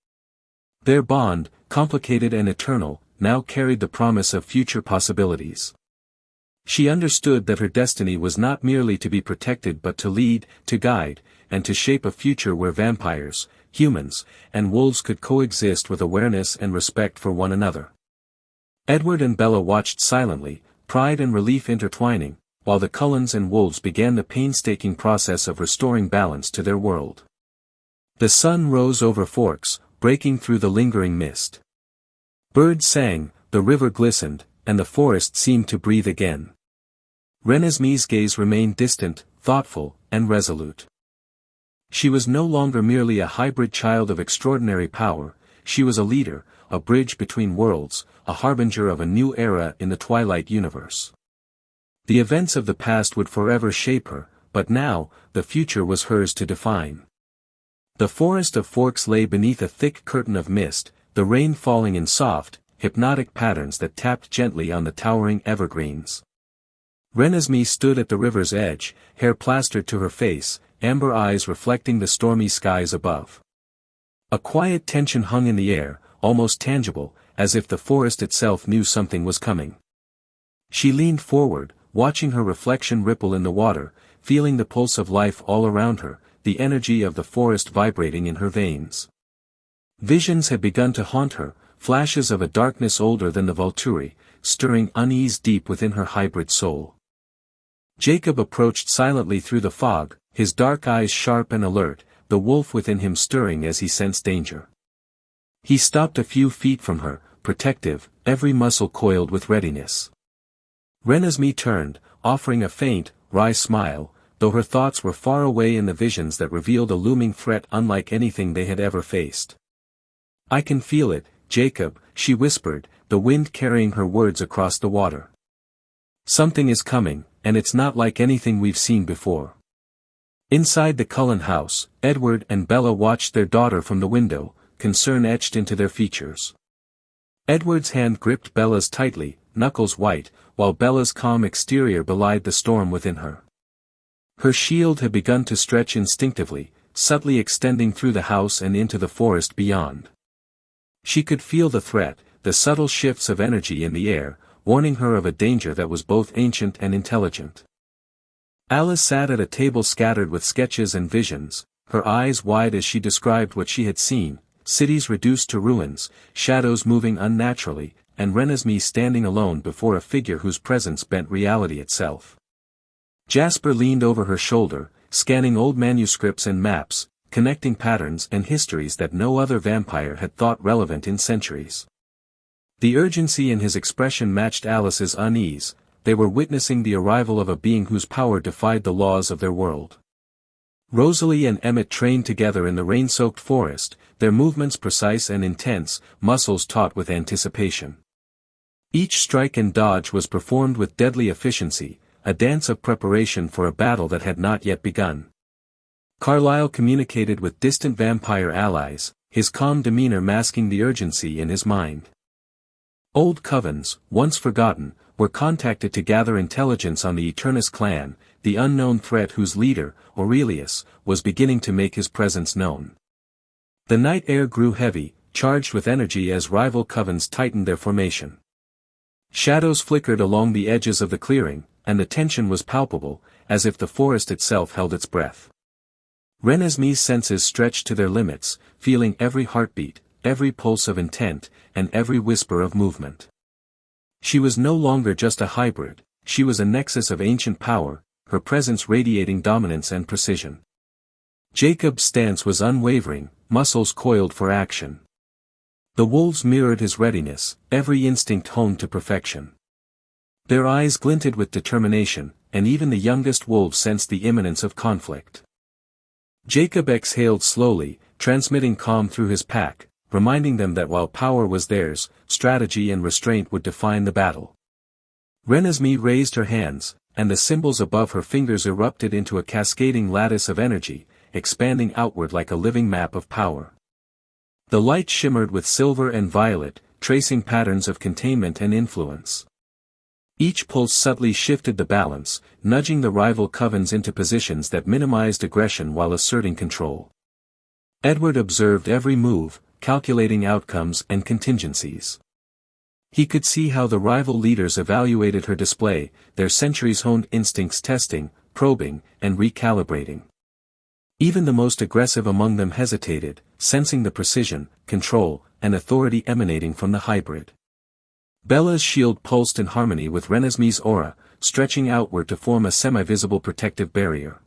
Their bond, complicated and eternal, now carried the promise of future possibilities. She understood that her destiny was not merely to be protected but to lead, to guide, and to shape a future where vampires, humans, and wolves could coexist with awareness and respect for one another. Edward and Bella watched silently, pride and relief intertwining, while the Cullens and wolves began the painstaking process of restoring balance to their world. The sun rose over Forks, breaking through the lingering mist. Birds sang, the river glistened, and the forest seemed to breathe again. Renesmee's gaze remained distant, thoughtful, and resolute. She was no longer merely a hybrid child of extraordinary power, she was a leader, a bridge between worlds, a harbinger of a new era in the Twilight universe. The events of the past would forever shape her, but now, the future was hers to define. The forest of Forks lay beneath a thick curtain of mist, the rain falling in soft, hypnotic patterns that tapped gently on the towering evergreens. Renesmee stood at the river's edge, hair plastered to her face, amber eyes reflecting the stormy skies above. A quiet tension hung in the air, almost tangible, as if the forest itself knew something was coming. She leaned forward, watching her reflection ripple in the water, feeling the pulse of life all around her, the energy of the forest vibrating in her veins. Visions had begun to haunt her, flashes of a darkness older than the Volturi, stirring unease deep within her hybrid soul. Jacob approached silently through the fog, his dark eyes sharp and alert, the wolf within him stirring as he sensed danger. He stopped a few feet from her, protective, every muscle coiled with readiness. Renesmee turned, offering a faint, wry smile, though her thoughts were far away in the visions that revealed a looming threat unlike anything they had ever faced. "I can feel it, Jacob," she whispered, the wind carrying her words across the water. "Something is coming, and it's not like anything we've seen before." Inside the Cullen house, Edward and Bella watched their daughter from the window, concern etched into their features. Edward's hand gripped Bella's tightly, knuckles white, while Bella's calm exterior belied the storm within her. Her shield had begun to stretch instinctively, subtly extending through the house and into the forest beyond. She could feel the threat, the subtle shifts of energy in the air, warning her of a danger that was both ancient and intelligent. Alice sat at a table scattered with sketches and visions, her eyes wide as she described what she had seen, cities reduced to ruins, shadows moving unnaturally, and Renesmee standing alone before a figure whose presence bent reality itself. Jasper leaned over her shoulder, scanning old manuscripts and maps, connecting patterns and histories that no other vampire had thought relevant in centuries. The urgency in his expression matched Alice's unease. They were witnessing the arrival of a being whose power defied the laws of their world. Rosalie and Emmett trained together in the rain-soaked forest, their movements precise and intense, muscles taut with anticipation. Each strike and dodge was performed with deadly efficiency, a dance of preparation for a battle that had not yet begun. Carlyle communicated with distant vampire allies, his calm demeanor masking the urgency in his mind. Old covens, once forgotten, were contacted to gather intelligence on the Eternus clan, the unknown threat whose leader, Aurelius, was beginning to make his presence known. The night air grew heavy, charged with energy as rival covens tightened their formation. Shadows flickered along the edges of the clearing, and the tension was palpable, as if the forest itself held its breath. Renesmee's senses stretched to their limits, feeling every heartbeat, every pulse of intent, and every whisper of movement. She was no longer just a hybrid, she was a nexus of ancient power, her presence radiating dominance and precision. Jacob's stance was unwavering, muscles coiled for action. The wolves mirrored his readiness, every instinct honed to perfection. Their eyes glinted with determination, and even the youngest wolves sensed the imminence of conflict. Jacob exhaled slowly, transmitting calm through his pack, reminding them that while power was theirs, strategy and restraint would define the battle. Renesmee raised her hands, and the symbols above her fingers erupted into a cascading lattice of energy, expanding outward like a living map of power. The light shimmered with silver and violet, tracing patterns of containment and influence. Each pulse subtly shifted the balance, nudging the rival covens into positions that minimized aggression while asserting control. Edward observed every move, calculating outcomes and contingencies. He could see how the rival leaders evaluated her display, their centuries-honed instincts testing, probing, and recalibrating. Even the most aggressive among them hesitated, sensing the precision, control, and authority emanating from the hybrid. Bella's shield pulsed in harmony with Renesmee's aura, stretching outward to form a semi-visible protective barrier.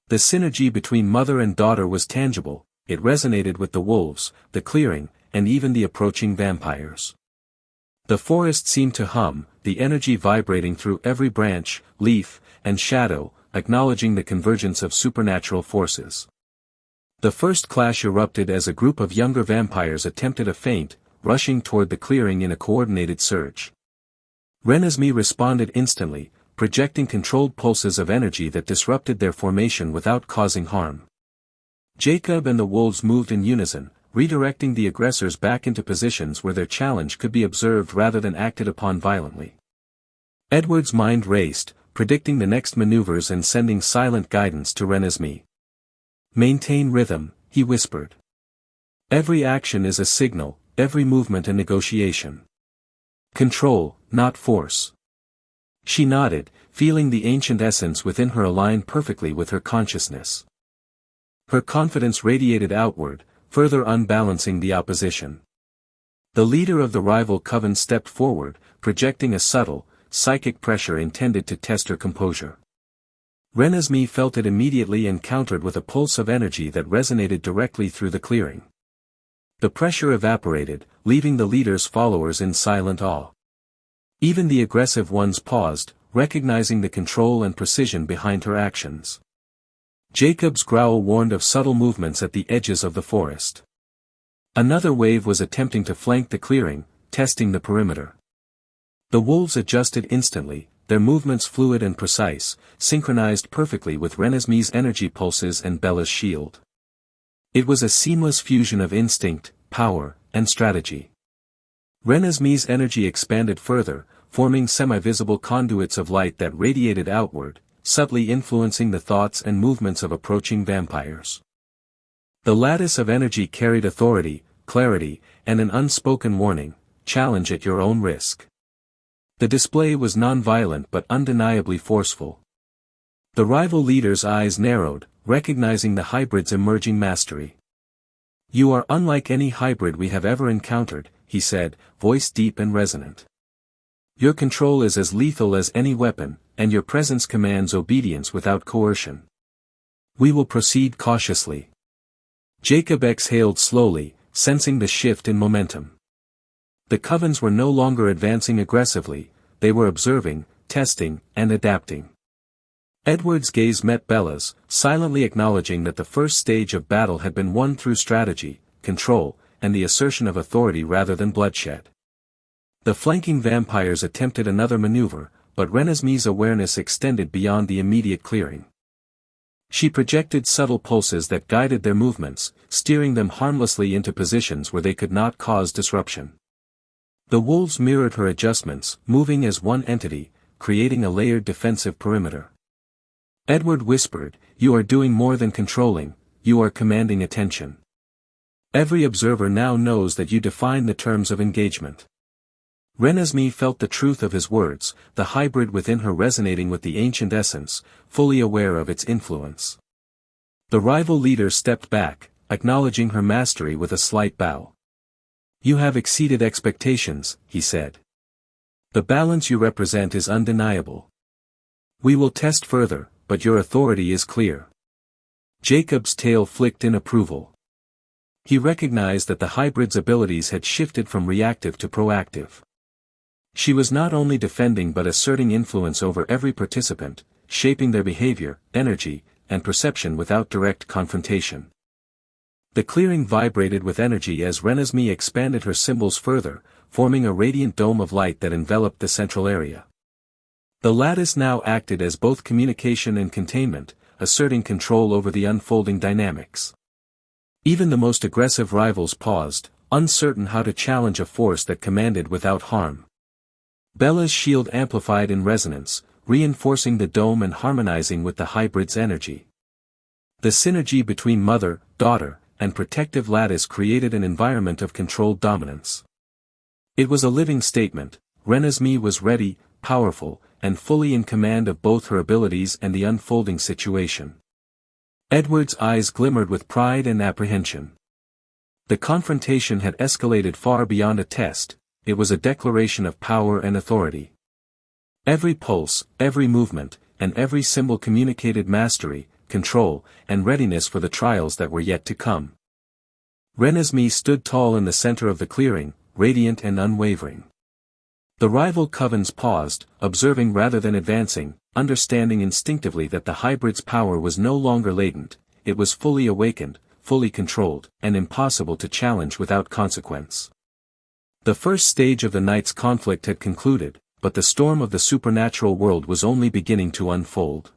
The synergy between mother and daughter was tangible, it resonated with the wolves, the clearing, and even the approaching vampires. The forest seemed to hum, the energy vibrating through every branch, leaf, and shadow, acknowledging the convergence of supernatural forces. The first clash erupted as a group of younger vampires attempted a feint, rushing toward the clearing in a coordinated surge. Renesmee responded instantly, projecting controlled pulses of energy that disrupted their formation without causing harm. Jacob and the wolves moved in unison, redirecting the aggressors back into positions where their challenge could be observed rather than acted upon violently. Edward's mind raced, predicting the next maneuvers and sending silent guidance to Renesmee. "Maintain rhythm," he whispered. "Every action is a signal, every movement a negotiation. Control, not force." She nodded, feeling the ancient essence within her align perfectly with her consciousness. Her confidence radiated outward, further unbalancing the opposition. The leader of the rival coven stepped forward, projecting a subtle, psychic pressure intended to test her composure. Renesmee felt it immediately and countered with a pulse of energy that resonated directly through the clearing. The pressure evaporated, leaving the leader's followers in silent awe. Even the aggressive ones paused, recognizing the control and precision behind her actions. Jacob's growl warned of subtle movements at the edges of the forest. Another wave was attempting to flank the clearing, testing the perimeter. The wolves adjusted instantly, their movements fluid and precise, synchronized perfectly with Renesmee's energy pulses and Bella's shield. It was a seamless fusion of instinct, power, and strategy. Renesmee's energy expanded further, forming semi-visible conduits of light that radiated outward, subtly influencing the thoughts and movements of approaching vampires. The lattice of energy carried authority, clarity, and an unspoken warning: challenge at your own risk. The display was non-violent but undeniably forceful. The rival leader's eyes narrowed, recognizing the hybrid's emerging mastery. "You are unlike any hybrid we have ever encountered," he said, voice deep and resonant. "Your control is as lethal as any weapon, and your presence commands obedience without coercion. We will proceed cautiously." Jacob exhaled slowly, sensing the shift in momentum. The covens were no longer advancing aggressively, they were observing, testing, and adapting. Edward's gaze met Bella's, silently acknowledging that the first stage of battle had been won through strategy, control, and the assertion of authority rather than bloodshed. The flanking vampires attempted another maneuver, but Renesmee's awareness extended beyond the immediate clearing. She projected subtle pulses that guided their movements, steering them harmlessly into positions where they could not cause disruption. The wolves mirrored her adjustments, moving as one entity, creating a layered defensive perimeter. Edward whispered, "You are doing more than controlling, you are commanding attention." Every observer now knows that you define the terms of engagement. Renesmee felt the truth of his words, the hybrid within her resonating with the ancient essence, fully aware of its influence. The rival leader stepped back, acknowledging her mastery with a slight bow. "You have exceeded expectations," he said. "The balance you represent is undeniable. We will test further, but your authority is clear." Jacob's tail flicked in approval. He recognized that the hybrid's abilities had shifted from reactive to proactive. She was not only defending but asserting influence over every participant, shaping their behavior, energy, and perception without direct confrontation. The clearing vibrated with energy as Renesmee expanded her symbols further, forming a radiant dome of light that enveloped the central area. The lattice now acted as both communication and containment, asserting control over the unfolding dynamics. Even the most aggressive rivals paused, uncertain how to challenge a force that commanded without harm. Bella's shield amplified in resonance, reinforcing the dome and harmonizing with the hybrid's energy. The synergy between mother, daughter, and protective lattice created an environment of controlled dominance. It was a living statement. Renesmee was ready, powerful, and fully in command of both her abilities and the unfolding situation. Edward's eyes glimmered with pride and apprehension. The confrontation had escalated far beyond a test, it was a declaration of power and authority. Every pulse, every movement, and every symbol communicated mastery, control, and readiness for the trials that were yet to come. Renesmee stood tall in the center of the clearing, radiant and unwavering. The rival covens paused, observing rather than advancing, understanding instinctively that the hybrid's power was no longer latent, it was fully awakened, fully controlled, and impossible to challenge without consequence. The first stage of the night's conflict had concluded, but the storm of the supernatural world was only beginning to unfold.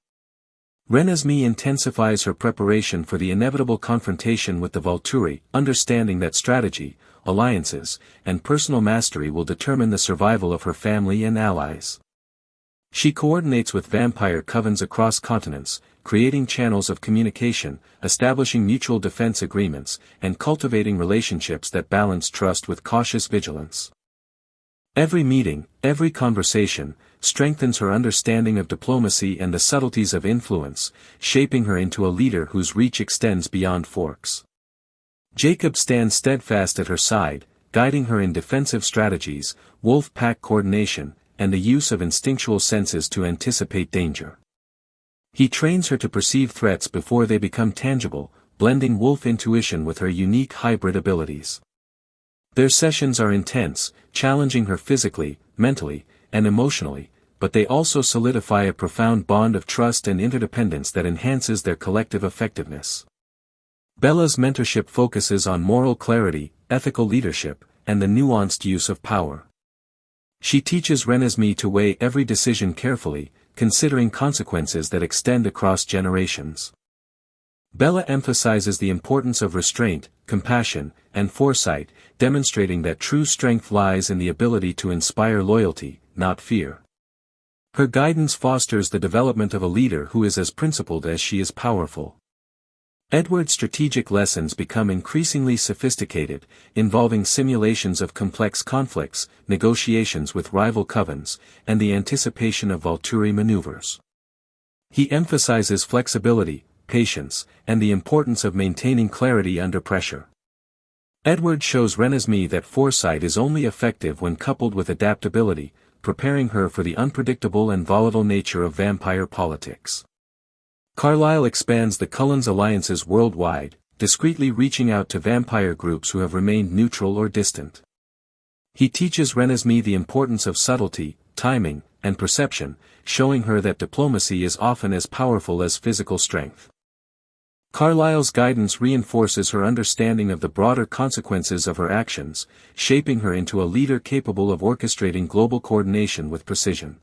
Renesmee intensifies her preparation for the inevitable confrontation with the Volturi, understanding that strategy, alliances, and personal mastery will determine the survival of her family and allies. She coordinates with vampire covens across continents, creating channels of communication, establishing mutual defense agreements, and cultivating relationships that balance trust with cautious vigilance. Every meeting, every conversation, strengthens her understanding of diplomacy and the subtleties of influence, shaping her into a leader whose reach extends beyond Forks. Jacob stands steadfast at her side, guiding her in defensive strategies, wolf pack coordination, and the use of instinctual senses to anticipate danger. He trains her to perceive threats before they become tangible, blending wolf intuition with her unique hybrid abilities. Their sessions are intense, challenging her physically, mentally, and emotionally, but they also solidify a profound bond of trust and interdependence that enhances their collective effectiveness. Bella's mentorship focuses on moral clarity, ethical leadership, and the nuanced use of power. She teaches Renesmee to weigh every decision carefully, considering consequences that extend across generations. Bella emphasizes the importance of restraint, compassion, and foresight, demonstrating that true strength lies in the ability to inspire loyalty, not fear. Her guidance fosters the development of a leader who is as principled as she is powerful. Edward's strategic lessons become increasingly sophisticated, involving simulations of complex conflicts, negotiations with rival covens, and the anticipation of Volturi maneuvers. He emphasizes flexibility, patience, and the importance of maintaining clarity under pressure. Edward shows Renesmee that foresight is only effective when coupled with adaptability, preparing her for the unpredictable and volatile nature of vampire politics. Carlyle expands the Cullens' alliances worldwide, discreetly reaching out to vampire groups who have remained neutral or distant. He teaches Renesmee the importance of subtlety, timing, and perception, showing her that diplomacy is often as powerful as physical strength. Carlyle's guidance reinforces her understanding of the broader consequences of her actions, shaping her into a leader capable of orchestrating global coordination with precision.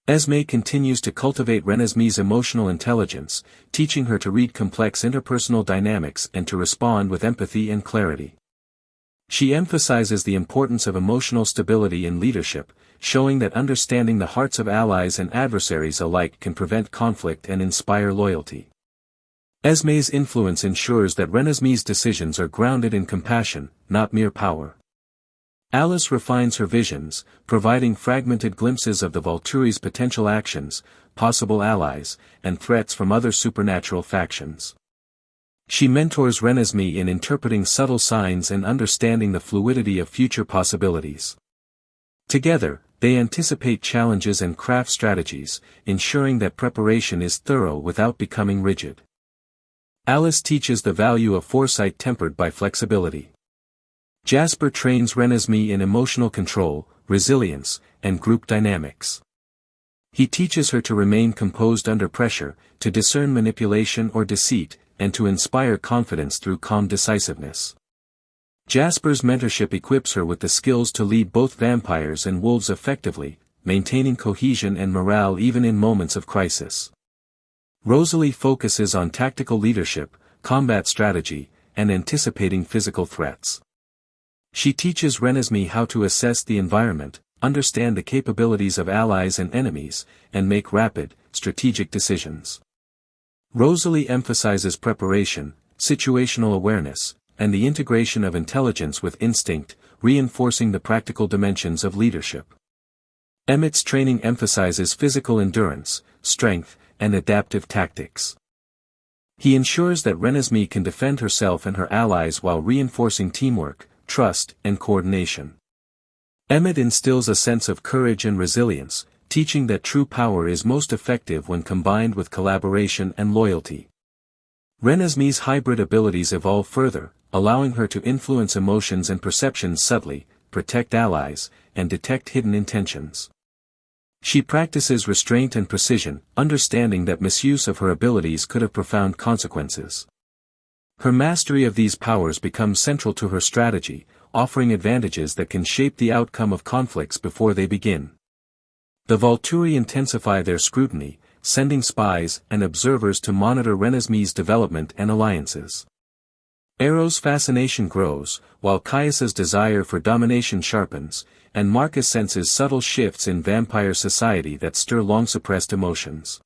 Esme continues to cultivate Renesmee's emotional intelligence, teaching her to read complex interpersonal dynamics and to respond with empathy and clarity. She emphasizes the importance of emotional stability in leadership, showing that understanding the hearts of allies and adversaries alike can prevent conflict and inspire loyalty. Esme's influence ensures that Renesmee's decisions are grounded in compassion, not mere power. Alice refines her visions, providing fragmented glimpses of the Volturi's potential actions, possible allies, and threats from other supernatural factions. She mentors Renesmee in interpreting subtle signs and understanding the fluidity of future possibilities. Together, they anticipate challenges and craft strategies, ensuring that preparation is thorough without becoming rigid. Alice teaches the value of foresight tempered by flexibility. Jasper trains Renesmee in emotional control, resilience, and group dynamics. He teaches her to remain composed under pressure, to discern manipulation or deceit, and to inspire confidence through calm decisiveness. Jasper's mentorship equips her with the skills to lead both vampires and wolves effectively, maintaining cohesion and morale even in moments of crisis. Rosalie focuses on tactical leadership, combat strategy, and anticipating physical threats. She teaches Renesmee how to assess the environment, understand the capabilities of allies and enemies, and make rapid, strategic decisions. Rosalie emphasizes preparation, situational awareness, and the integration of intelligence with instinct, reinforcing the practical dimensions of leadership. Emmett's training emphasizes physical endurance, strength, and adaptive tactics. He ensures that Renesmee can defend herself and her allies while reinforcing teamwork, trust, and coordination. Emmett instills a sense of courage and resilience, teaching that true power is most effective when combined with collaboration and loyalty. Renesmee's hybrid abilities evolve further, allowing her to influence emotions and perceptions subtly, protect allies, and detect hidden intentions. She practices restraint and precision, understanding that misuse of her abilities could have profound consequences. Her mastery of these powers becomes central to her strategy, offering advantages that can shape the outcome of conflicts before they begin. The Volturi intensify their scrutiny, sending spies and observers to monitor Renesmee's development and alliances. Ero's fascination grows, while Caius's desire for domination sharpens, and Marcus senses subtle shifts in vampire society that stir long-suppressed emotions.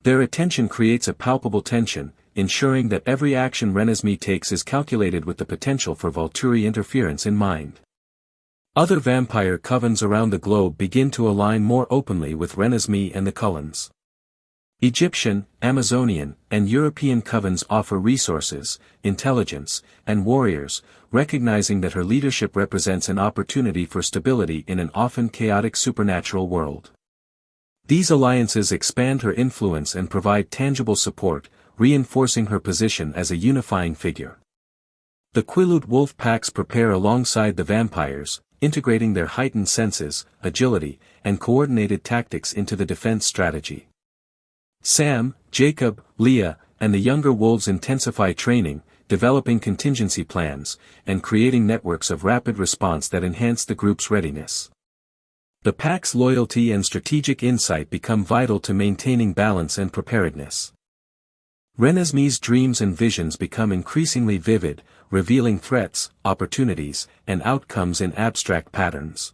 Their attention creates a palpable tension, ensuring that every action Renesmee takes is calculated with the potential for Volturi interference in mind. Other vampire covens around the globe begin to align more openly with Renesmee and the Cullens. Egyptian, Amazonian, and European covens offer resources, intelligence, and warriors, recognizing that her leadership represents an opportunity for stability in an often chaotic supernatural world. These alliances expand her influence and provide tangible support, reinforcing her position as a unifying figure. The Quileute wolf packs prepare alongside the vampires, integrating their heightened senses, agility, and coordinated tactics into the defense strategy. Sam, Jacob, Leah, and the younger wolves intensify training, developing contingency plans, and creating networks of rapid response that enhance the group's readiness. The pack's loyalty and strategic insight become vital to maintaining balance and preparedness. Renesmee's dreams and visions become increasingly vivid, revealing threats, opportunities, and outcomes in abstract patterns.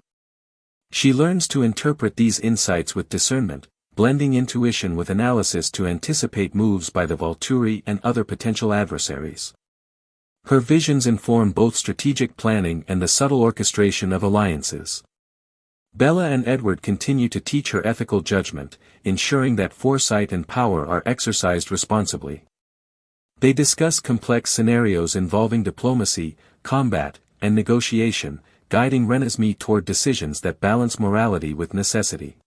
She learns to interpret these insights with discernment, blending intuition with analysis to anticipate moves by the Volturi and other potential adversaries. Her visions inform both strategic planning and the subtle orchestration of alliances. Bella and Edward continue to teach her ethical judgment, ensuring that foresight and power are exercised responsibly. They discuss complex scenarios involving diplomacy, combat, and negotiation, guiding Renesmee toward decisions that balance morality with necessity.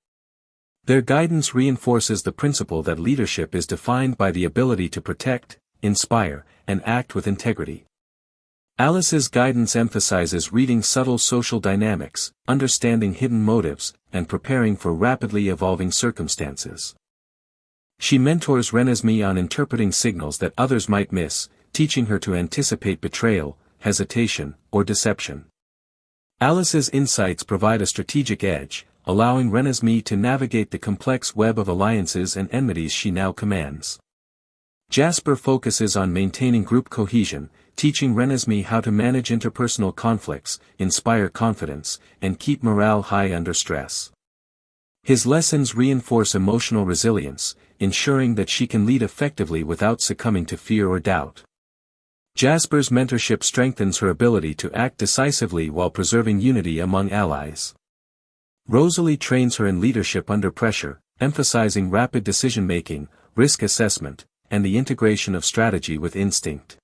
Their guidance reinforces the principle that leadership is defined by the ability to protect, inspire, and act with integrity. Alice's guidance emphasizes reading subtle social dynamics, understanding hidden motives, and preparing for rapidly evolving circumstances. She mentors Renesmee on interpreting signals that others might miss, teaching her to anticipate betrayal, hesitation, or deception. Alice's insights provide a strategic edge, allowing Renesmee to navigate the complex web of alliances and enmities she now commands. Jasper focuses on maintaining group cohesion, teaching Renesmee how to manage interpersonal conflicts, inspire confidence, and keep morale high under stress. His lessons reinforce emotional resilience, ensuring that she can lead effectively without succumbing to fear or doubt. Jasper's mentorship strengthens her ability to act decisively while preserving unity among allies. Rosalie trains her in leadership under pressure, emphasizing rapid decision-making, risk assessment, and the integration of strategy with instinct.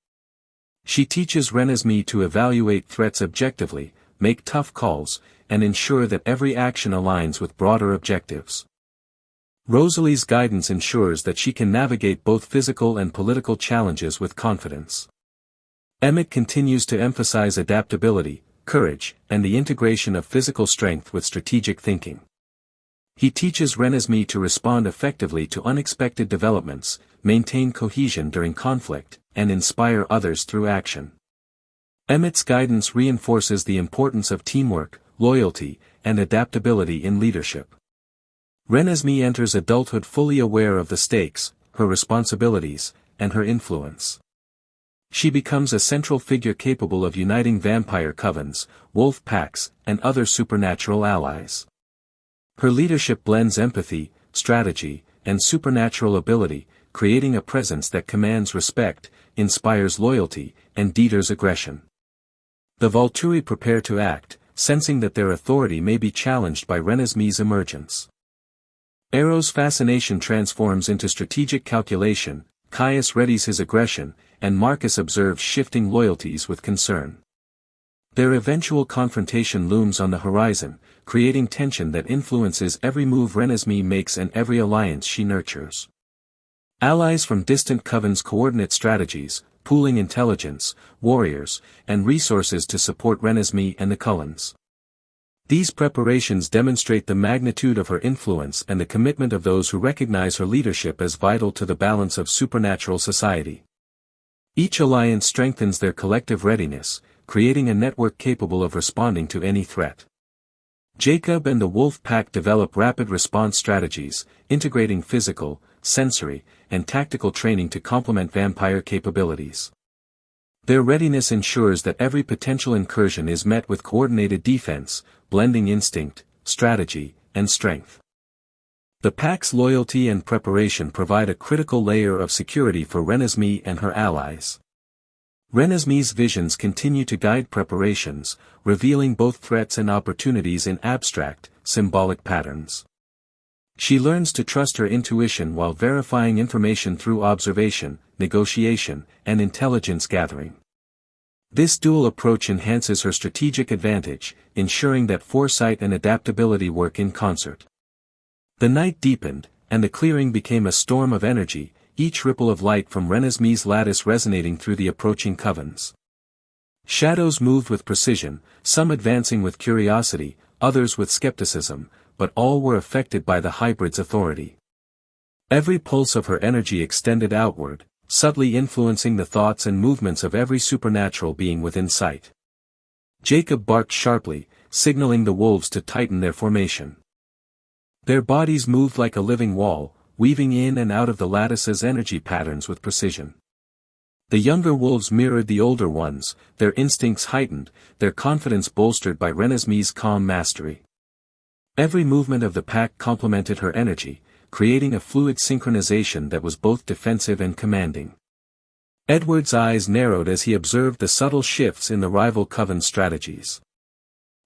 She teaches Renesmee to evaluate threats objectively, make tough calls, and ensure that every action aligns with broader objectives. Rosalie's guidance ensures that she can navigate both physical and political challenges with confidence. Emmett continues to emphasize adaptability, courage, and the integration of physical strength with strategic thinking. He teaches Renesmee to respond effectively to unexpected developments, maintain cohesion during conflict, and inspire others through action. Emmett's guidance reinforces the importance of teamwork, loyalty, and adaptability in leadership. Renesmee enters adulthood fully aware of the stakes, her responsibilities, and her influence. She becomes a central figure capable of uniting vampire covens, wolf packs, and other supernatural allies. Her leadership blends empathy, strategy, and supernatural ability, creating a presence that commands respect, inspires loyalty, and deters aggression. The Volturi prepare to act, sensing that their authority may be challenged by Renesmee's emergence. Ero's fascination transforms into strategic calculation, Caius readies his aggression, and Marcus observes shifting loyalties with concern. Their eventual confrontation looms on the horizon, creating tension that influences every move Renesmee makes and every alliance she nurtures. Allies from distant covens coordinate strategies, pooling intelligence, warriors, and resources to support Renesmee and the Cullens. These preparations demonstrate the magnitude of her influence and the commitment of those who recognize her leadership as vital to the balance of supernatural society. Each alliance strengthens their collective readiness, creating a network capable of responding to any threat. Jacob and the Wolf Pack develop rapid response strategies, integrating physical, sensory, and tactical training to complement vampire capabilities. Their readiness ensures that every potential incursion is met with coordinated defense, blending instinct, strategy, and strength. The pack's loyalty and preparation provide a critical layer of security for Renesmee and her allies. Renesmee's visions continue to guide preparations, revealing both threats and opportunities in abstract, symbolic patterns. She learns to trust her intuition while verifying information through observation, negotiation, and intelligence gathering. This dual approach enhances her strategic advantage, ensuring that foresight and adaptability work in concert. The night deepened, and the clearing became a storm of energy, each ripple of light from Renesmee's lattice resonating through the approaching covens. Shadows moved with precision, some advancing with curiosity, others with skepticism, but all were affected by the hybrid's authority. Every pulse of her energy extended outward, subtly influencing the thoughts and movements of every supernatural being within sight. Jacob barked sharply, signaling the wolves to tighten their formation. Their bodies moved like a living wall, weaving in and out of the lattice's energy patterns with precision. The younger wolves mirrored the older ones, their instincts heightened, their confidence bolstered by Renesmee's calm mastery. Every movement of the pack complemented her energy, creating a fluid synchronization that was both defensive and commanding. Edward's eyes narrowed as he observed the subtle shifts in the rival coven's strategies.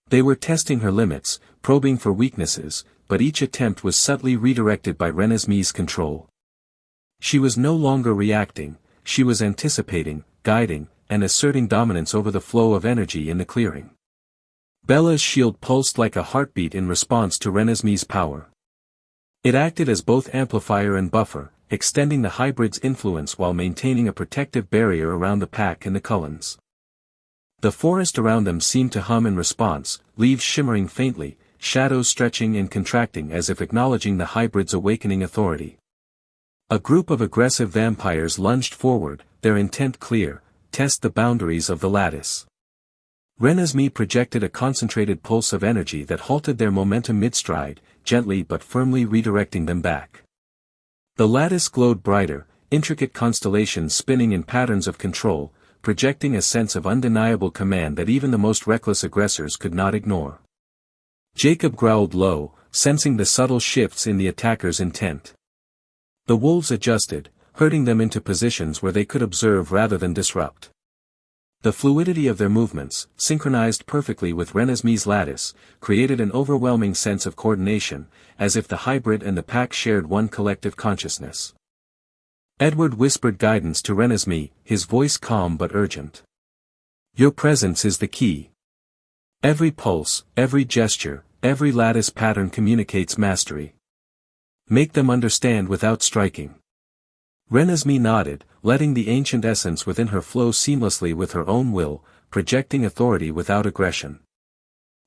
They were testing her limits, probing for weaknesses, but each attempt was subtly redirected by Renesmee's control. She was no longer reacting, she was anticipating, guiding, and asserting dominance over the flow of energy in the clearing. Bella's shield pulsed like a heartbeat in response to Renesmee's power. It acted as both amplifier and buffer, extending the hybrid's influence while maintaining a protective barrier around the pack and the Cullens. The forest around them seemed to hum in response, leaves shimmering faintly, shadows stretching and contracting as if acknowledging the hybrid's awakening authority. A group of aggressive vampires lunged forward, their intent clear: test the boundaries of the lattice. Renesmee projected a concentrated pulse of energy that halted their momentum mid-stride, gently but firmly redirecting them back. The lattice glowed brighter, intricate constellations spinning in patterns of control, projecting a sense of undeniable command that even the most reckless aggressors could not ignore. Jacob growled low, sensing the subtle shifts in the attacker's intent. The wolves adjusted, herding them into positions where they could observe rather than disrupt. The fluidity of their movements, synchronized perfectly with Renesmee's lattice, created an overwhelming sense of coordination, as if the hybrid and the pack shared one collective consciousness. Edward whispered guidance to Renesmee, his voice calm but urgent. "Your presence is the key. Every pulse, every gesture, every lattice pattern communicates mastery. Make them understand without striking." Renesmee nodded, letting the ancient essence within her flow seamlessly with her own will, projecting authority without aggression.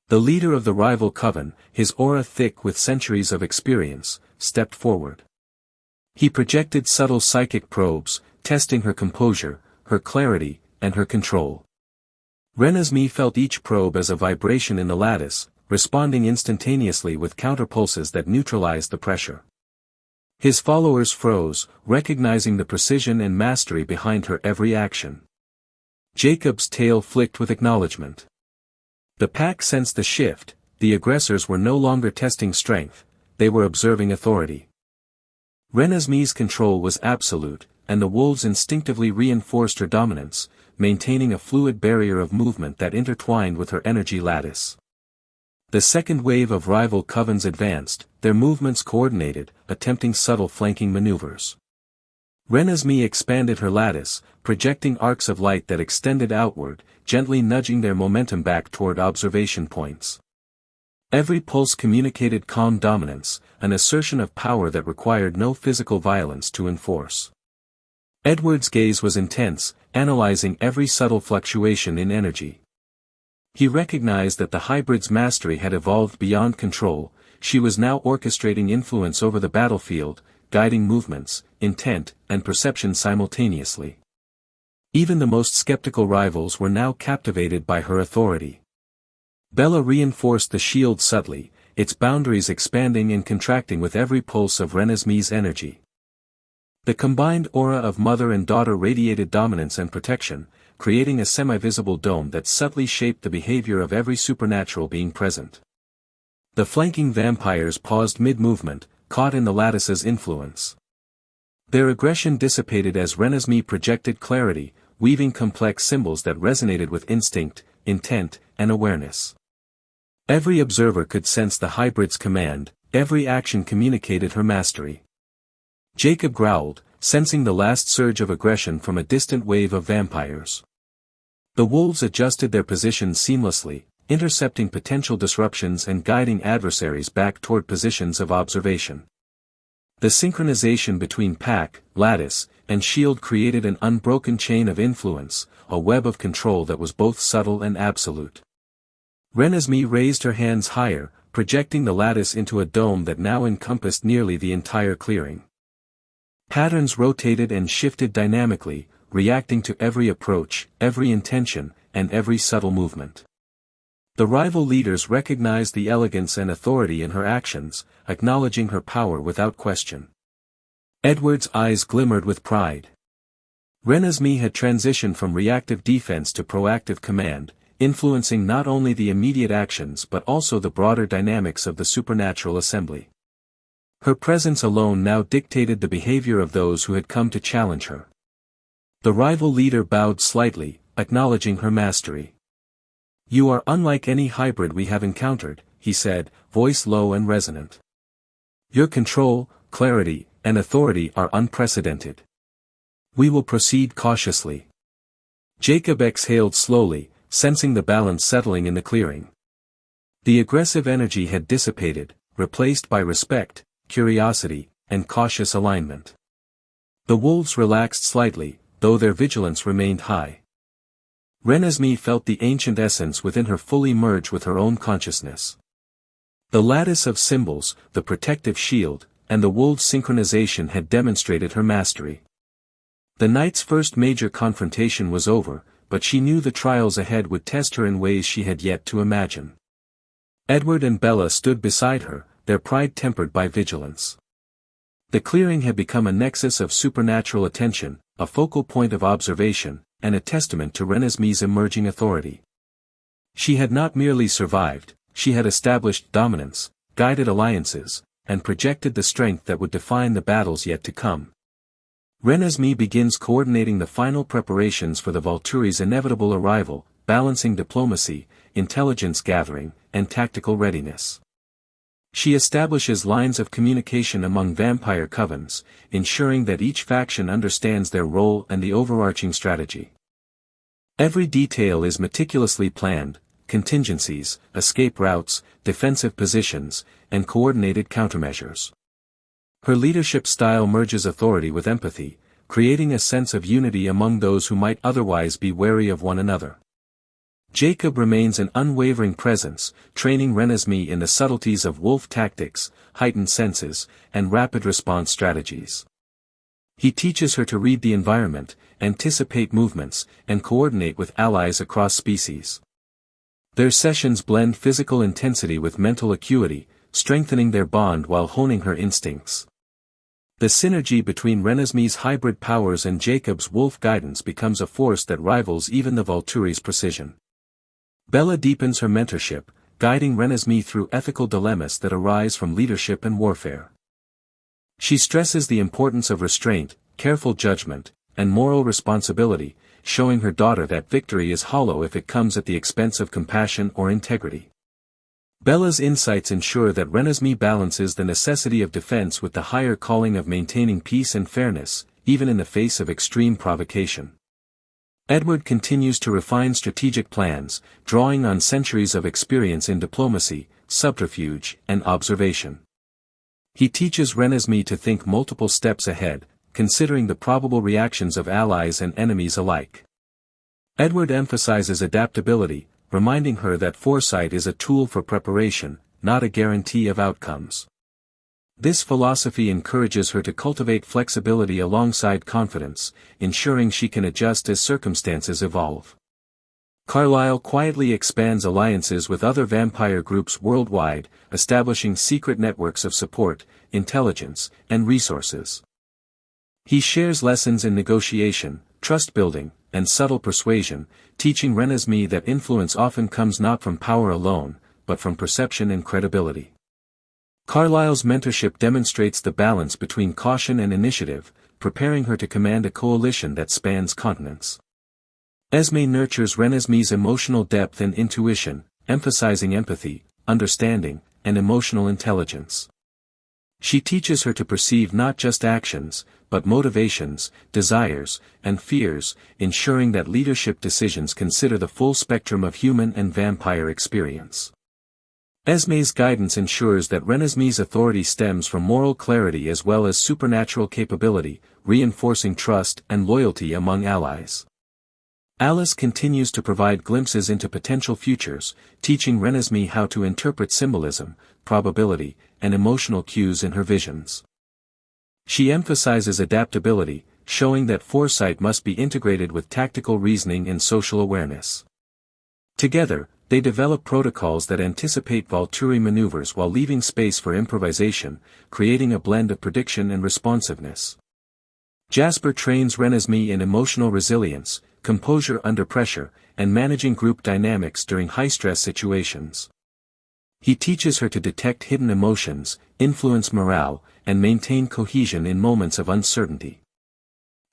The leader of the rival coven, his aura thick with centuries of experience, stepped forward. He projected subtle psychic probes, testing her composure, her clarity, and her control. Renesmee felt each probe as a vibration in the lattice, responding instantaneously with counterpulses that neutralized the pressure. His followers froze, recognizing the precision and mastery behind her every action. Jacob's tail flicked with acknowledgement. The pack sensed the shift. The aggressors were no longer testing strength, they were observing authority. Renesmee's control was absolute, and the wolves instinctively reinforced her dominance, maintaining a fluid barrier of movement that intertwined with her energy lattice. The second wave of rival covens advanced, their movements coordinated, attempting subtle flanking maneuvers. Renesmee expanded her lattice, projecting arcs of light that extended outward, gently nudging their momentum back toward observation points. Every pulse communicated calm dominance, an assertion of power that required no physical violence to enforce. Edward's gaze was intense, analyzing every subtle fluctuation in energy. He recognized that the hybrid's mastery had evolved beyond control. She was now orchestrating influence over the battlefield, guiding movements, intent, and perception simultaneously. Even the most skeptical rivals were now captivated by her authority. Bella reinforced the shield subtly, its boundaries expanding and contracting with every pulse of Renesmee's energy. The combined aura of mother and daughter radiated dominance and protection, creating a semi-visible dome that subtly shaped the behavior of every supernatural being present. The flanking vampires paused mid-movement, caught in the lattice's influence. Their aggression dissipated as Renesmee projected clarity, weaving complex symbols that resonated with instinct, intent, and awareness. Every observer could sense the hybrid's command, every action communicated her mastery. Jacob growled, sensing the last surge of aggression from a distant wave of vampires. The wolves adjusted their positions seamlessly, intercepting potential disruptions and guiding adversaries back toward positions of observation. The synchronization between pack, lattice, and shield created an unbroken chain of influence, a web of control that was both subtle and absolute. Renesmee raised her hands higher, projecting the lattice into a dome that now encompassed nearly the entire clearing. Patterns rotated and shifted dynamically, reacting to every approach, every intention, and every subtle movement. The rival leaders recognized the elegance and authority in her actions, acknowledging her power without question. Edward's eyes glimmered with pride. Renesmee had transitioned from reactive defense to proactive command, influencing not only the immediate actions but also the broader dynamics of the supernatural assembly. Her presence alone now dictated the behavior of those who had come to challenge her. The rival leader bowed slightly, acknowledging her mastery. "You are unlike any hybrid we have encountered," he said, voice low and resonant. "Your control, clarity, and authority are unprecedented. We will proceed cautiously." Jacob exhaled slowly, sensing the balance settling in the clearing. The aggressive energy had dissipated, replaced by respect, curiosity, and cautious alignment. The wolves relaxed slightly, though their vigilance remained high. Renesmee felt the ancient essence within her fully merge with her own consciousness. The lattice of symbols, the protective shield, and the wolves' synchronization had demonstrated her mastery. The night's first major confrontation was over, but she knew the trials ahead would test her in ways she had yet to imagine. Edward and Bella stood beside her, their pride tempered by vigilance. The clearing had become a nexus of supernatural attention, a focal point of observation, and a testament to Renesmee's emerging authority. She had not merely survived, she had established dominance, guided alliances, and projected the strength that would define the battles yet to come. Renesmee begins coordinating the final preparations for the Volturi's inevitable arrival, balancing diplomacy, intelligence gathering, and tactical readiness. She establishes lines of communication among vampire covens, ensuring that each faction understands their role and the overarching strategy. Every detail is meticulously planned: contingencies, escape routes, defensive positions, and coordinated countermeasures. Her leadership style merges authority with empathy, creating a sense of unity among those who might otherwise be wary of one another. Jacob remains an unwavering presence, training Renesmee in the subtleties of wolf tactics, heightened senses, and rapid response strategies. He teaches her to read the environment, anticipate movements, and coordinate with allies across species. Their sessions blend physical intensity with mental acuity, strengthening their bond while honing her instincts. The synergy between Renesmee's hybrid powers and Jacob's wolf guidance becomes a force that rivals even the Volturi's precision. Bella deepens her mentorship, guiding Renesmee through ethical dilemmas that arise from leadership and warfare. She stresses the importance of restraint, careful judgment, and moral responsibility, showing her daughter that victory is hollow if it comes at the expense of compassion or integrity. Bella's insights ensure that Renesmee balances the necessity of defense with the higher calling of maintaining peace and fairness, even in the face of extreme provocation. Edward continues to refine strategic plans, drawing on centuries of experience in diplomacy, subterfuge, and observation. He teaches Renesmee to think multiple steps ahead, considering the probable reactions of allies and enemies alike. Edward emphasizes adaptability, reminding her that foresight is a tool for preparation, not a guarantee of outcomes. This philosophy encourages her to cultivate flexibility alongside confidence, ensuring she can adjust as circumstances evolve. Carlyle quietly expands alliances with other vampire groups worldwide, establishing secret networks of support, intelligence, and resources. He shares lessons in negotiation, trust-building, and subtle persuasion, teaching Renesmee that influence often comes not from power alone, but from perception and credibility. Carlyle's mentorship demonstrates the balance between caution and initiative, preparing her to command a coalition that spans continents. Esme nurtures Renesmee's emotional depth and intuition, emphasizing empathy, understanding, and emotional intelligence. She teaches her to perceive not just actions, but motivations, desires, and fears, ensuring that leadership decisions consider the full spectrum of human and vampire experience. Esme's guidance ensures that Renesmee's authority stems from moral clarity as well as supernatural capability, reinforcing trust and loyalty among allies. Alice continues to provide glimpses into potential futures, teaching Renesmee how to interpret symbolism, probability, and emotional cues in her visions. She emphasizes adaptability, showing that foresight must be integrated with tactical reasoning and social awareness. Together, they develop protocols that anticipate Volturi maneuvers while leaving space for improvisation, creating a blend of prediction and responsiveness. Jasper trains Renesmee in emotional resilience, composure under pressure, and managing group dynamics during high-stress situations. He teaches her to detect hidden emotions, influence morale, and maintain cohesion in moments of uncertainty.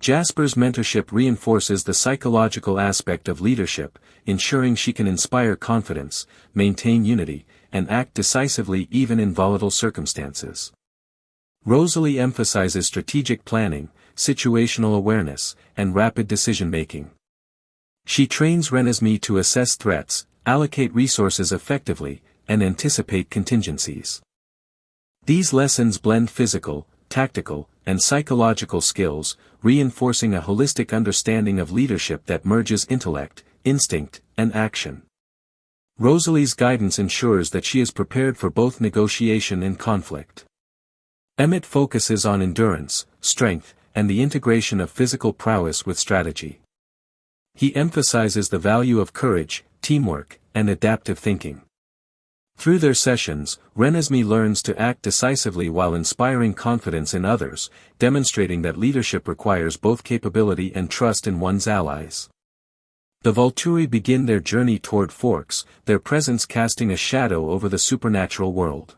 Jasper's mentorship reinforces the psychological aspect of leadership, ensuring she can inspire confidence, maintain unity, and act decisively even in volatile circumstances. Rosalie emphasizes strategic planning, situational awareness, and rapid decision-making. She trains Renesmee to assess threats, allocate resources effectively, and anticipate contingencies. These lessons blend physical, tactical, and psychological skills, reinforcing a holistic understanding of leadership that merges intellect, instinct, and action. Rosalie's guidance ensures that she is prepared for both negotiation and conflict. Emmett focuses on endurance, strength, and the integration of physical prowess with strategy. He emphasizes the value of courage, teamwork, and adaptive thinking. Through their sessions, Renesmee learns to act decisively while inspiring confidence in others, demonstrating that leadership requires both capability and trust in one's allies. The Volturi begin their journey toward Forks, their presence casting a shadow over the supernatural world.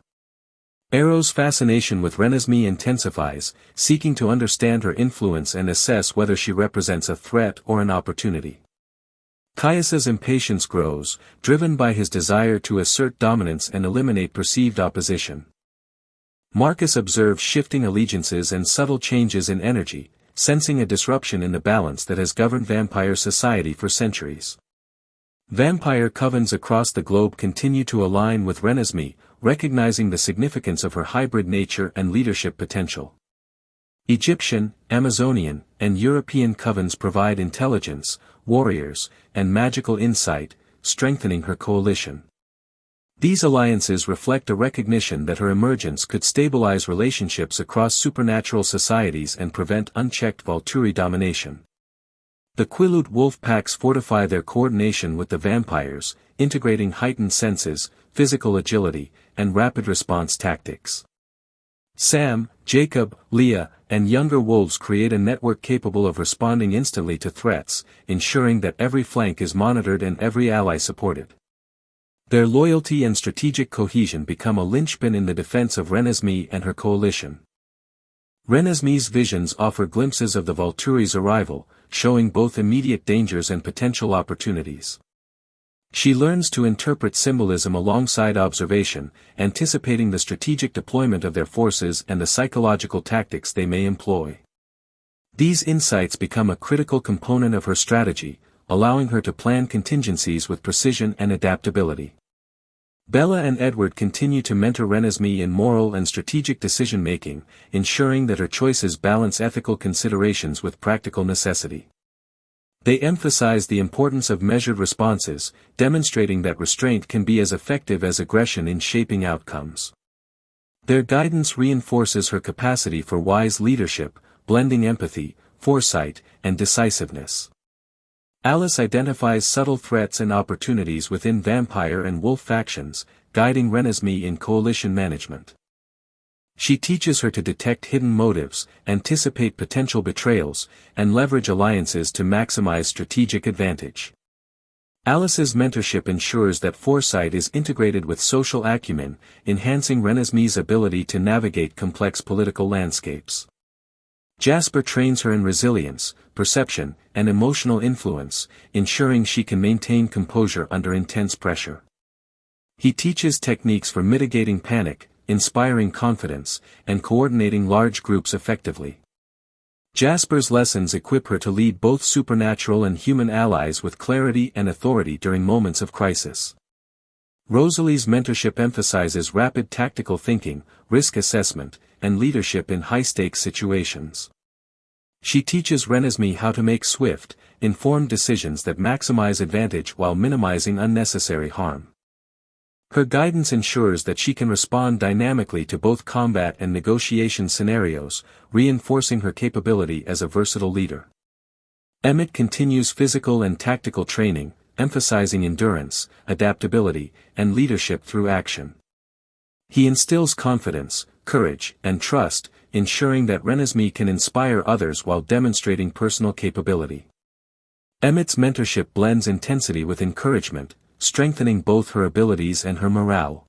Arrow's fascination with Renesmee intensifies, seeking to understand her influence and assess whether she represents a threat or an opportunity. Caius's impatience grows, driven by his desire to assert dominance and eliminate perceived opposition. Marcus observes shifting allegiances and subtle changes in energy, sensing a disruption in the balance that has governed vampire society for centuries. Vampire covens across the globe continue to align with Renesmee, recognizing the significance of her hybrid nature and leadership potential. Egyptian, Amazonian, and European covens provide intelligence, warriors, and magical insight, strengthening her coalition. These alliances reflect a recognition that her emergence could stabilize relationships across supernatural societies and prevent unchecked Volturi domination. The Quileute wolf packs fortify their coordination with the vampires, integrating heightened senses, physical agility, and rapid response tactics. Sam, Jacob, Leah, and younger wolves create a network capable of responding instantly to threats, ensuring that every flank is monitored and every ally supported. Their loyalty and strategic cohesion become a linchpin in the defense of Renesmee and her coalition. Renesmee's visions offer glimpses of the Volturi's arrival, showing both immediate dangers and potential opportunities. She learns to interpret symbolism alongside observation, anticipating the strategic deployment of their forces and the psychological tactics they may employ. These insights become a critical component of her strategy, allowing her to plan contingencies with precision and adaptability. Bella and Edward continue to mentor Renesmee in moral and strategic decision-making, ensuring that her choices balance ethical considerations with practical necessity. They emphasize the importance of measured responses, demonstrating that restraint can be as effective as aggression in shaping outcomes. Their guidance reinforces her capacity for wise leadership, blending empathy, foresight, and decisiveness. Alice identifies subtle threats and opportunities within vampire and wolf factions, guiding Renesmee in coalition management. She teaches her to detect hidden motives, anticipate potential betrayals, and leverage alliances to maximize strategic advantage. Alice's mentorship ensures that foresight is integrated with social acumen, enhancing Renesmee's ability to navigate complex political landscapes. Jasper trains her in resilience, perception, and emotional influence, ensuring she can maintain composure under intense pressure. He teaches techniques for mitigating panic, inspiring confidence, and coordinating large groups effectively. Jasper's lessons equip her to lead both supernatural and human allies with clarity and authority during moments of crisis. Rosalie's mentorship emphasizes rapid tactical thinking, risk assessment, and leadership in high-stakes situations. She teaches Renesmee how to make swift, informed decisions that maximize advantage while minimizing unnecessary harm. Her guidance ensures that she can respond dynamically to both combat and negotiation scenarios, reinforcing her capability as a versatile leader. Emmett continues physical and tactical training, emphasizing endurance, adaptability, and leadership through action. He instills confidence, courage, and trust, ensuring that Renesmee can inspire others while demonstrating personal capability. Emmett's mentorship blends intensity with encouragement, strengthening both her abilities and her morale.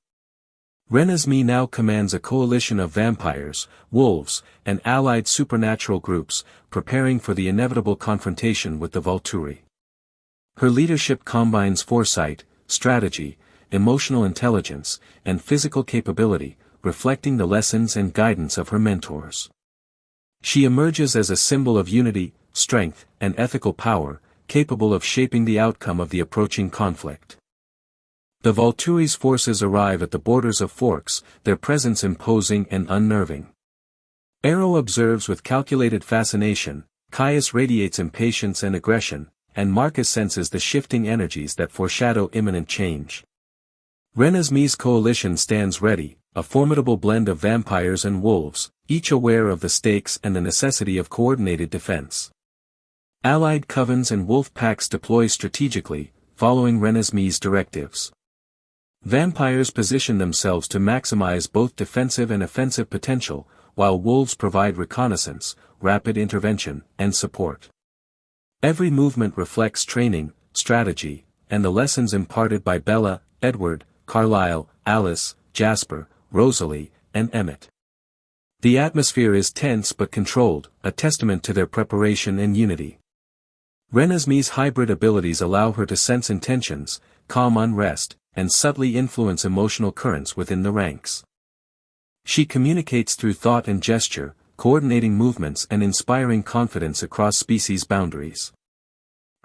Renesmee now commands a coalition of vampires, wolves, and allied supernatural groups, preparing for the inevitable confrontation with the Volturi. Her leadership combines foresight, strategy, emotional intelligence, and physical capability, reflecting the lessons and guidance of her mentors. She emerges as a symbol of unity, strength, and ethical power, capable of shaping the outcome of the approaching conflict. The Volturi's forces arrive at the borders of Forks, their presence imposing and unnerving. Arrow observes with calculated fascination, Caius radiates impatience and aggression, and Marcus senses the shifting energies that foreshadow imminent change. Renesmee's coalition stands ready, a formidable blend of vampires and wolves, each aware of the stakes and the necessity of coordinated defense. Allied covens and wolf packs deploy strategically, following Renesmee's directives. Vampires position themselves to maximize both defensive and offensive potential, while wolves provide reconnaissance, rapid intervention, and support. Every movement reflects training, strategy, and the lessons imparted by Bella, Edward, Carlisle, Alice, Jasper, Rosalie, and Emmett. The atmosphere is tense but controlled, a testament to their preparation and unity. Renesmee's hybrid abilities allow her to sense intentions, calm unrest, and subtly influence emotional currents within the ranks. She communicates through thought and gesture, coordinating movements and inspiring confidence across species boundaries.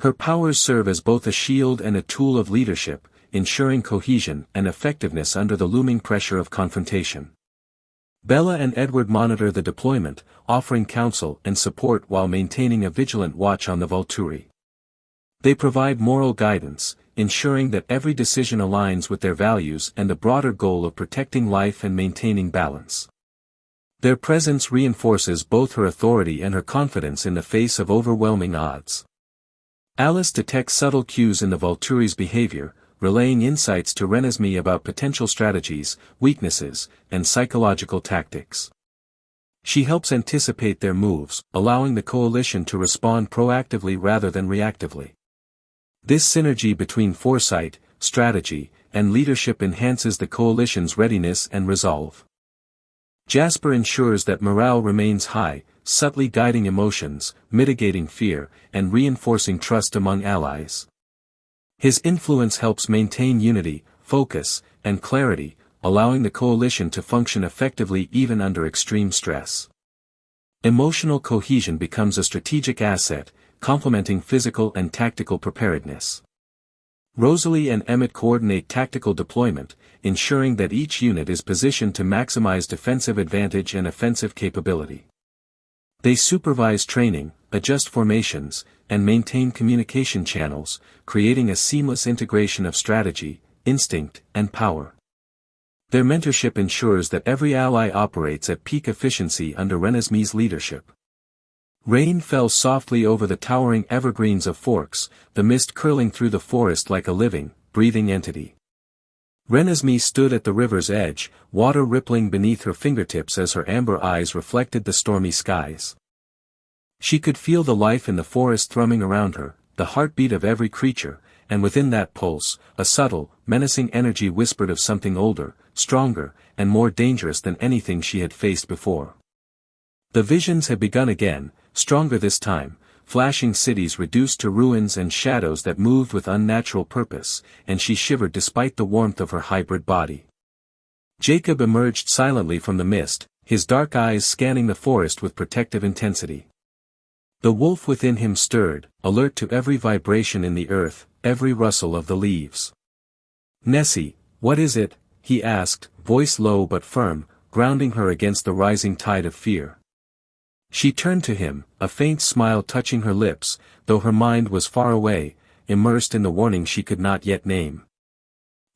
Her powers serve as both a shield and a tool of leadership, ensuring cohesion and effectiveness under the looming pressure of confrontation. Bella and Edward monitor the deployment, offering counsel and support while maintaining a vigilant watch on the Volturi. They provide moral guidance, ensuring that every decision aligns with their values and the broader goal of protecting life and maintaining balance. Their presence reinforces both her authority and her confidence in the face of overwhelming odds. Alice detects subtle cues in the Volturi's behavior, relaying insights to Renesmee about potential strategies, weaknesses, and psychological tactics. She helps anticipate their moves, allowing the coalition to respond proactively rather than reactively. This synergy between foresight, strategy, and leadership enhances the coalition's readiness and resolve. Jasper ensures that morale remains high, subtly guiding emotions, mitigating fear, and reinforcing trust among allies. His influence helps maintain unity, focus, and clarity, allowing the coalition to function effectively even under extreme stress. Emotional cohesion becomes a strategic asset, complementing physical and tactical preparedness. Rosalie and Emmett coordinate tactical deployment, ensuring that each unit is positioned to maximize defensive advantage and offensive capability. They supervise training, adjust formations, and maintain communication channels, creating a seamless integration of strategy, instinct, and power. Their mentorship ensures that every ally operates at peak efficiency under Renesmee's leadership. Rain fell softly over the towering evergreens of Forks, the mist curling through the forest like a living, breathing entity. Renesmee stood at the river's edge, water rippling beneath her fingertips as her amber eyes reflected the stormy skies. She could feel the life in the forest thrumming around her, the heartbeat of every creature, and within that pulse, a subtle, menacing energy whispered of something older, stronger, and more dangerous than anything she had faced before. The visions had begun again, stronger this time, flashing cities reduced to ruins and shadows that moved with unnatural purpose, and she shivered despite the warmth of her hybrid body. Jacob emerged silently from the mist, his dark eyes scanning the forest with protective intensity. The wolf within him stirred, alert to every vibration in the earth, every rustle of the leaves. "Nessie, what is it?" he asked, voice low but firm, grounding her against the rising tide of fear. She turned to him, a faint smile touching her lips, though her mind was far away, immersed in the warning she could not yet name.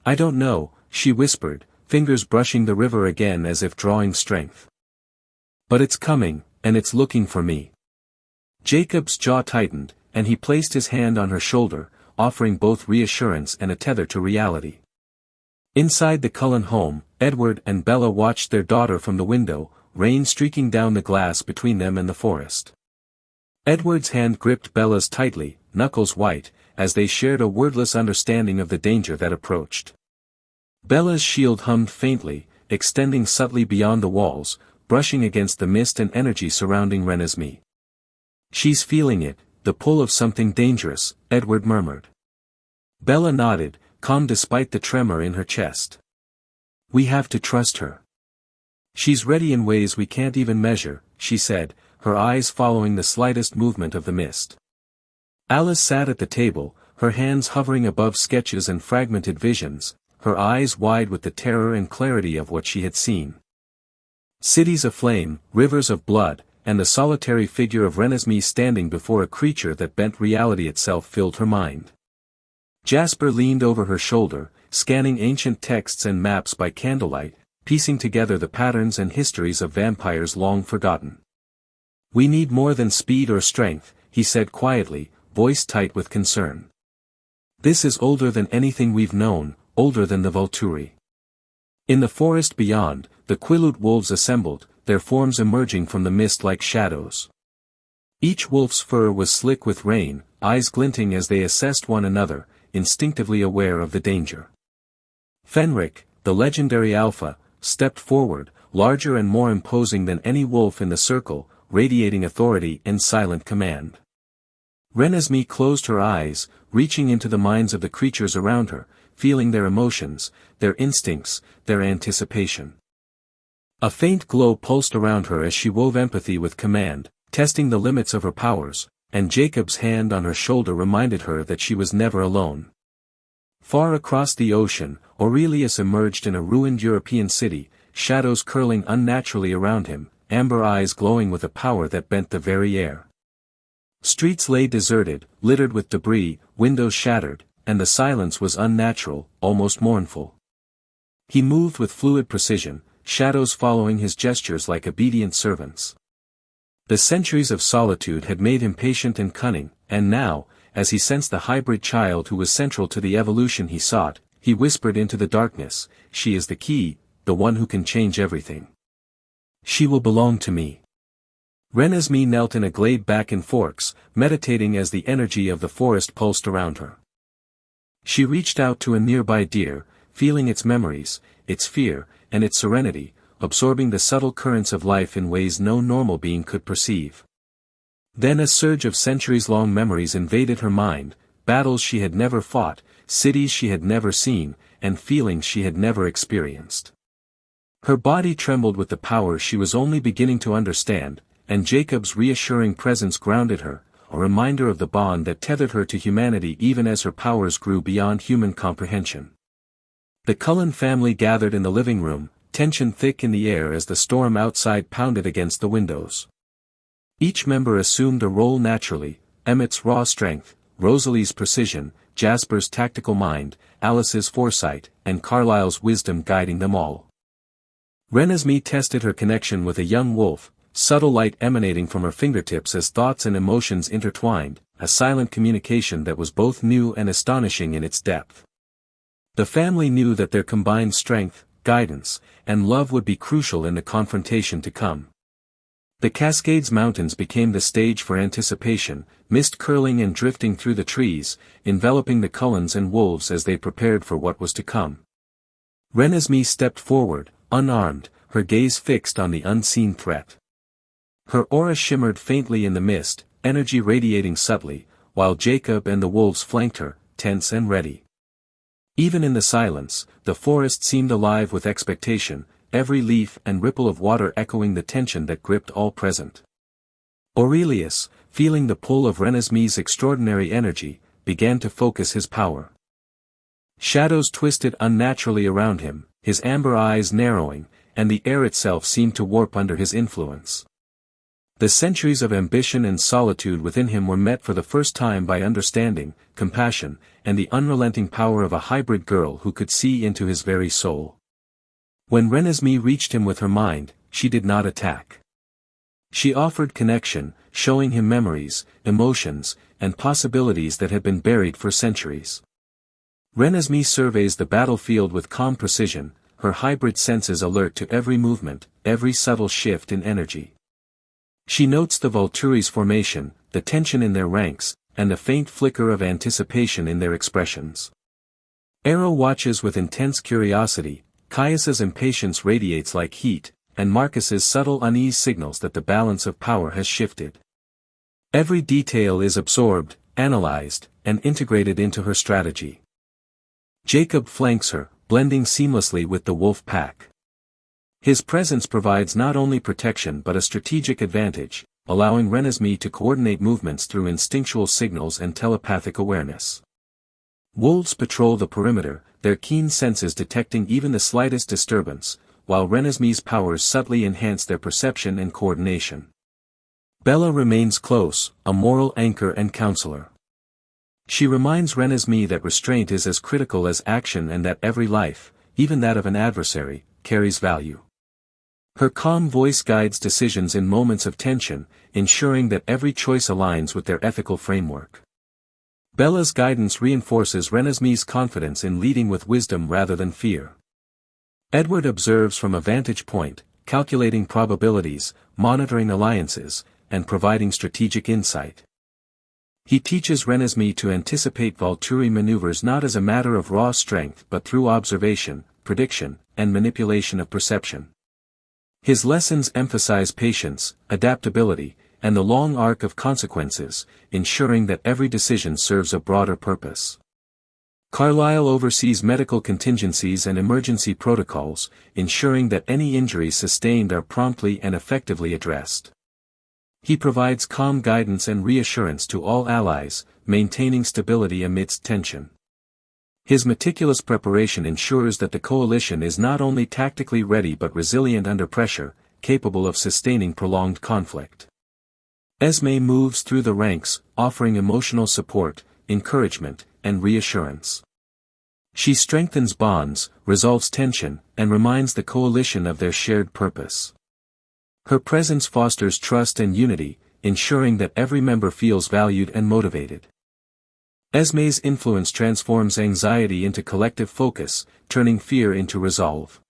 "I don't know," she whispered, fingers brushing the river again as if drawing strength. "But it's coming, and it's looking for me." Jacob's jaw tightened, and he placed his hand on her shoulder, offering both reassurance and a tether to reality. Inside the Cullen home, Edward and Bella watched their daughter from the window, rain streaking down the glass between them and the forest. Edward's hand gripped Bella's tightly, knuckles white, as they shared a wordless understanding of the danger that approached. Bella's shield hummed faintly, extending subtly beyond the walls, brushing against the mist and energy surrounding Renesmee. "She's feeling it, the pull of something dangerous," Edward murmured. Bella nodded, calm despite the tremor in her chest. "We have to trust her. She's ready in ways we can't even measure," she said, her eyes following the slightest movement of the mist. Alice sat at the table, her hands hovering above sketches and fragmented visions, her eyes wide with the terror and clarity of what she had seen. Cities aflame, rivers of blood, and the solitary figure of Renesmee standing before a creature that bent reality itself filled her mind. Jasper leaned over her shoulder, scanning ancient texts and maps by candlelight, piecing together the patterns and histories of vampires long forgotten. "We need more than speed or strength," he said quietly, voice tight with concern. "This is older than anything we've known, older than the Volturi." In the forest beyond, the Quileute wolves assembled, their forms emerging from the mist like shadows. Each wolf's fur was slick with rain, eyes glinting as they assessed one another, instinctively aware of the danger. Fenric, the legendary alpha, stepped forward, larger and more imposing than any wolf in the circle, radiating authority and silent command. Renesmee closed her eyes, reaching into the minds of the creatures around her, feeling their emotions, their instincts, their anticipation. A faint glow pulsed around her as she wove empathy with command, testing the limits of her powers, and Jacob's hand on her shoulder reminded her that she was never alone. Far across the ocean, Aurelius emerged in a ruined European city, shadows curling unnaturally around him, amber eyes glowing with a power that bent the very air. Streets lay deserted, littered with debris, windows shattered, and the silence was unnatural, almost mournful. He moved with fluid precision, shadows following his gestures like obedient servants. The centuries of solitude had made him patient and cunning, and now, as he sensed the hybrid child who was central to the evolution he sought, he whispered into the darkness, "She is the key, the one who can change everything." She will belong to me. Renesmee knelt in a glade back in Forks, meditating as the energy of the forest pulsed around her. She reached out to a nearby deer, feeling its memories, its fear, and its serenity, absorbing the subtle currents of life in ways no normal being could perceive. Then a surge of centuries-long memories invaded her mind, battles she had never fought, cities she had never seen, and feelings she had never experienced. Her body trembled with the power she was only beginning to understand, and Jacob's reassuring presence grounded her, a reminder of the bond that tethered her to humanity even as her powers grew beyond human comprehension. The Cullen family gathered in the living room, tension thick in the air as the storm outside pounded against the windows. Each member assumed a role naturally, Emmett's raw strength, Rosalie's precision, Jasper's tactical mind, Alice's foresight, and Carlisle's wisdom guiding them all. Renesmee tested her connection with a young wolf, subtle light emanating from her fingertips as thoughts and emotions intertwined, a silent communication that was both new and astonishing in its depth. The family knew that their combined strength, guidance, and love would be crucial in the confrontation to come. The Cascades Mountains became the stage for anticipation, mist curling and drifting through the trees, enveloping the Cullens and wolves as they prepared for what was to come. Renesmee stepped forward, unarmed, her gaze fixed on the unseen threat. Her aura shimmered faintly in the mist, energy radiating subtly, while Jacob and the wolves flanked her, tense and ready. Even in the silence, the forest seemed alive with expectation, every leaf and ripple of water echoing the tension that gripped all present. Aurelius, feeling the pull of Renesmee's extraordinary energy, began to focus his power. Shadows twisted unnaturally around him, his amber eyes narrowing, and the air itself seemed to warp under his influence. The centuries of ambition and solitude within him were met for the first time by understanding, compassion, and the unrelenting power of a hybrid girl who could see into his very soul. When Renesmee reached him with her mind, she did not attack. She offered connection, showing him memories, emotions, and possibilities that had been buried for centuries. Renesmee surveys the battlefield with calm precision, her hybrid senses alert to every movement, every subtle shift in energy. She notes the Volturi's formation, the tension in their ranks, and the faint flicker of anticipation in their expressions. Arrow watches with intense curiosity, Caius's impatience radiates like heat, and Marcus's subtle unease signals that the balance of power has shifted. Every detail is absorbed, analyzed, and integrated into her strategy. Jacob flanks her, blending seamlessly with the wolf pack. His presence provides not only protection but a strategic advantage, allowing Renesmee to coordinate movements through instinctual signals and telepathic awareness. Wolves patrol the perimeter, their keen senses detecting even the slightest disturbance, while Renesmee's powers subtly enhance their perception and coordination. Bella remains close, a moral anchor and counselor. She reminds Renesmee that restraint is as critical as action and that every life, even that of an adversary, carries value. Her calm voice guides decisions in moments of tension, ensuring that every choice aligns with their ethical framework. Bella's guidance reinforces Renesmee's confidence in leading with wisdom rather than fear. Edward observes from a vantage point, calculating probabilities, monitoring alliances, and providing strategic insight. He teaches Renesmee to anticipate Volturi maneuvers not as a matter of raw strength but through observation, prediction, and manipulation of perception. His lessons emphasize patience, adaptability, and the long arc of consequences, ensuring that every decision serves a broader purpose. Carlisle oversees medical contingencies and emergency protocols, ensuring that any injuries sustained are promptly and effectively addressed. He provides calm guidance and reassurance to all allies, maintaining stability amidst tension. His meticulous preparation ensures that the coalition is not only tactically ready but resilient under pressure, capable of sustaining prolonged conflict. Esme moves through the ranks, offering emotional support, encouragement, and reassurance. She strengthens bonds, resolves tension, and reminds the coalition of their shared purpose. Her presence fosters trust and unity, ensuring that every member feels valued and motivated. Esme's influence transforms anxiety into collective focus, turning fear into resolve.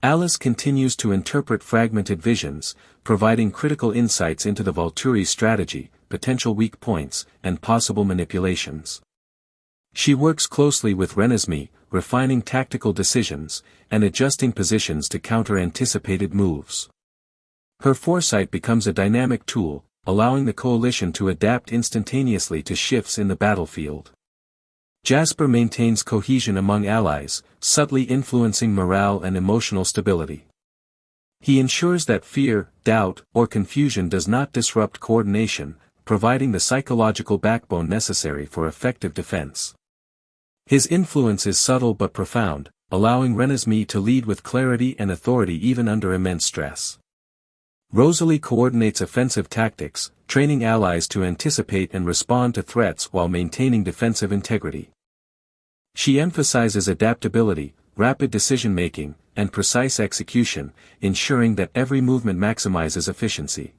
Alice continues to interpret fragmented visions, providing critical insights into the Volturi's strategy, potential weak points, and possible manipulations. She works closely with Renesmee, refining tactical decisions, and adjusting positions to counter anticipated moves. Her foresight becomes a dynamic tool, allowing the coalition to adapt instantaneously to shifts in the battlefield. Jasper maintains cohesion among allies, subtly influencing morale and emotional stability. He ensures that fear, doubt, or confusion does not disrupt coordination, providing the psychological backbone necessary for effective defense. His influence is subtle but profound, allowing Renesmee to lead with clarity and authority even under immense stress. Rosalie coordinates offensive tactics, training allies to anticipate and respond to threats while maintaining defensive integrity. She emphasizes adaptability, rapid decision-making, and precise execution, ensuring that every movement maximizes efficiency.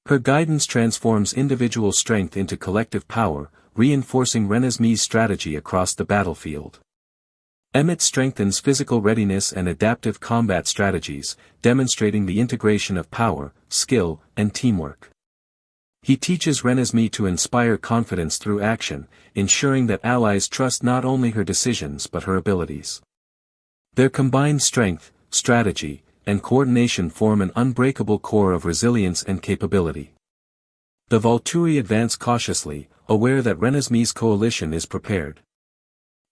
Her guidance transforms individual strength into collective power, reinforcing Renesmee's strategy across the battlefield. Emmett strengthens physical readiness and adaptive combat strategies, demonstrating the integration of power, skill, and teamwork. He teaches Renesmee to inspire confidence through action, ensuring that allies trust not only her decisions but her abilities. Their combined strength, strategy, and coordination form an unbreakable core of resilience and capability. The Volturi advance cautiously, aware that Renesmee's coalition is prepared.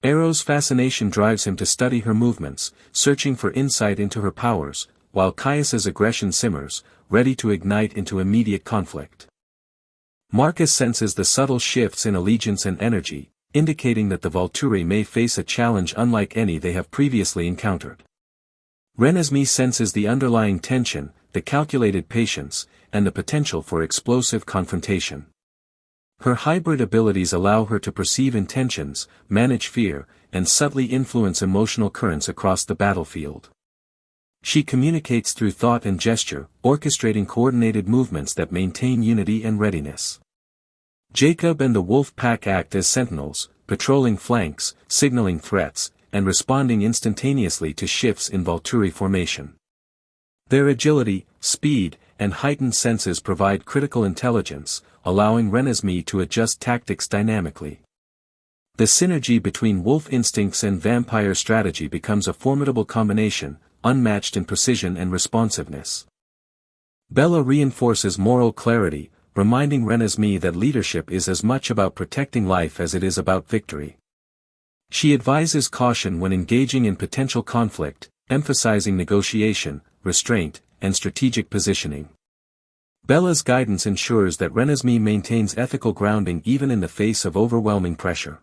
Arrow's fascination drives him to study her movements, searching for insight into her powers, while Caius's aggression simmers, ready to ignite into immediate conflict. Marcus senses the subtle shifts in allegiance and energy, indicating that the Volturi may face a challenge unlike any they have previously encountered. Renesmee senses the underlying tension, the calculated patience, and the potential for explosive confrontation. Her hybrid abilities allow her to perceive intentions, manage fear, and subtly influence emotional currents across the battlefield. She communicates through thought and gesture, orchestrating coordinated movements that maintain unity and readiness. Jacob and the Wolf Pack act as sentinels, patrolling flanks, signaling threats, and responding instantaneously to shifts in Volturi formation. Their agility, speed, and heightened senses provide critical intelligence, allowing Renesmee to adjust tactics dynamically. The synergy between wolf instincts and vampire strategy becomes a formidable combination, unmatched in precision and responsiveness. Bella reinforces moral clarity, reminding Renesmee that leadership is as much about protecting life as it is about victory. She advises caution when engaging in potential conflict, emphasizing negotiation, restraint, and strategic positioning. Bella's guidance ensures that Renesmee maintains ethical grounding even in the face of overwhelming pressure.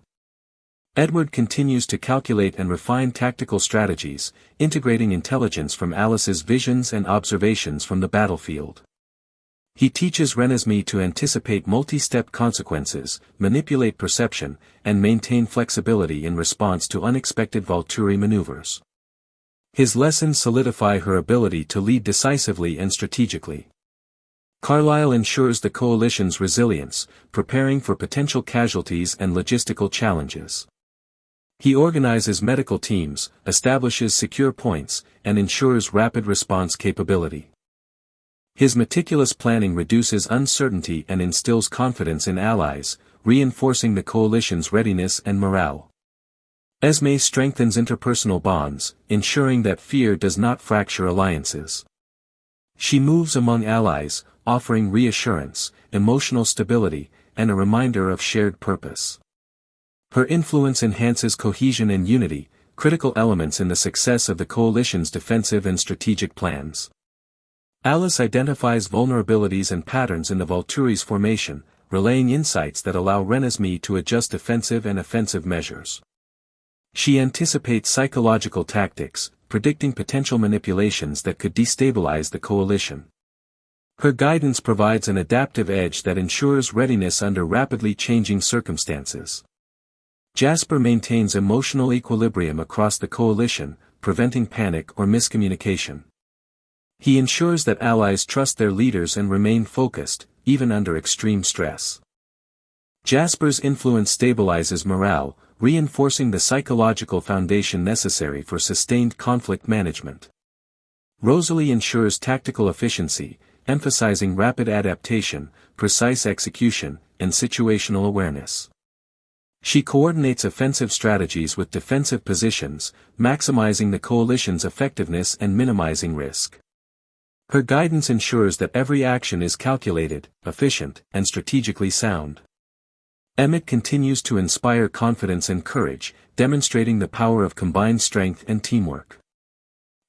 Edward continues to calculate and refine tactical strategies, integrating intelligence from Alice's visions and observations from the battlefield. He teaches Renesmee to anticipate multi-step consequences, manipulate perception, and maintain flexibility in response to unexpected Volturi maneuvers. His lessons solidify her ability to lead decisively and strategically. Carlyle ensures the coalition's resilience, preparing for potential casualties and logistical challenges. He organizes medical teams, establishes secure points, and ensures rapid response capability. His meticulous planning reduces uncertainty and instills confidence in allies, reinforcing the coalition's readiness and morale. Esme strengthens interpersonal bonds, ensuring that fear does not fracture alliances. She moves among allies, offering reassurance, emotional stability, and a reminder of shared purpose. Her influence enhances cohesion and unity, critical elements in the success of the coalition's defensive and strategic plans. Alice identifies vulnerabilities and patterns in the Volturi's formation, relaying insights that allow Renesmee to adjust defensive and offensive measures. She anticipates psychological tactics, predicting potential manipulations that could destabilize the coalition. Her guidance provides an adaptive edge that ensures readiness under rapidly changing circumstances. Jasper maintains emotional equilibrium across the coalition, preventing panic or miscommunication. He ensures that allies trust their leaders and remain focused, even under extreme stress. Jasper's influence stabilizes morale, reinforcing the psychological foundation necessary for sustained conflict management. Rosalie ensures tactical efficiency, emphasizing rapid adaptation, precise execution, and situational awareness. She coordinates offensive strategies with defensive positions, maximizing the coalition's effectiveness and minimizing risk. Her guidance ensures that every action is calculated, efficient, and strategically sound. Emmett continues to inspire confidence and courage, demonstrating the power of combined strength and teamwork.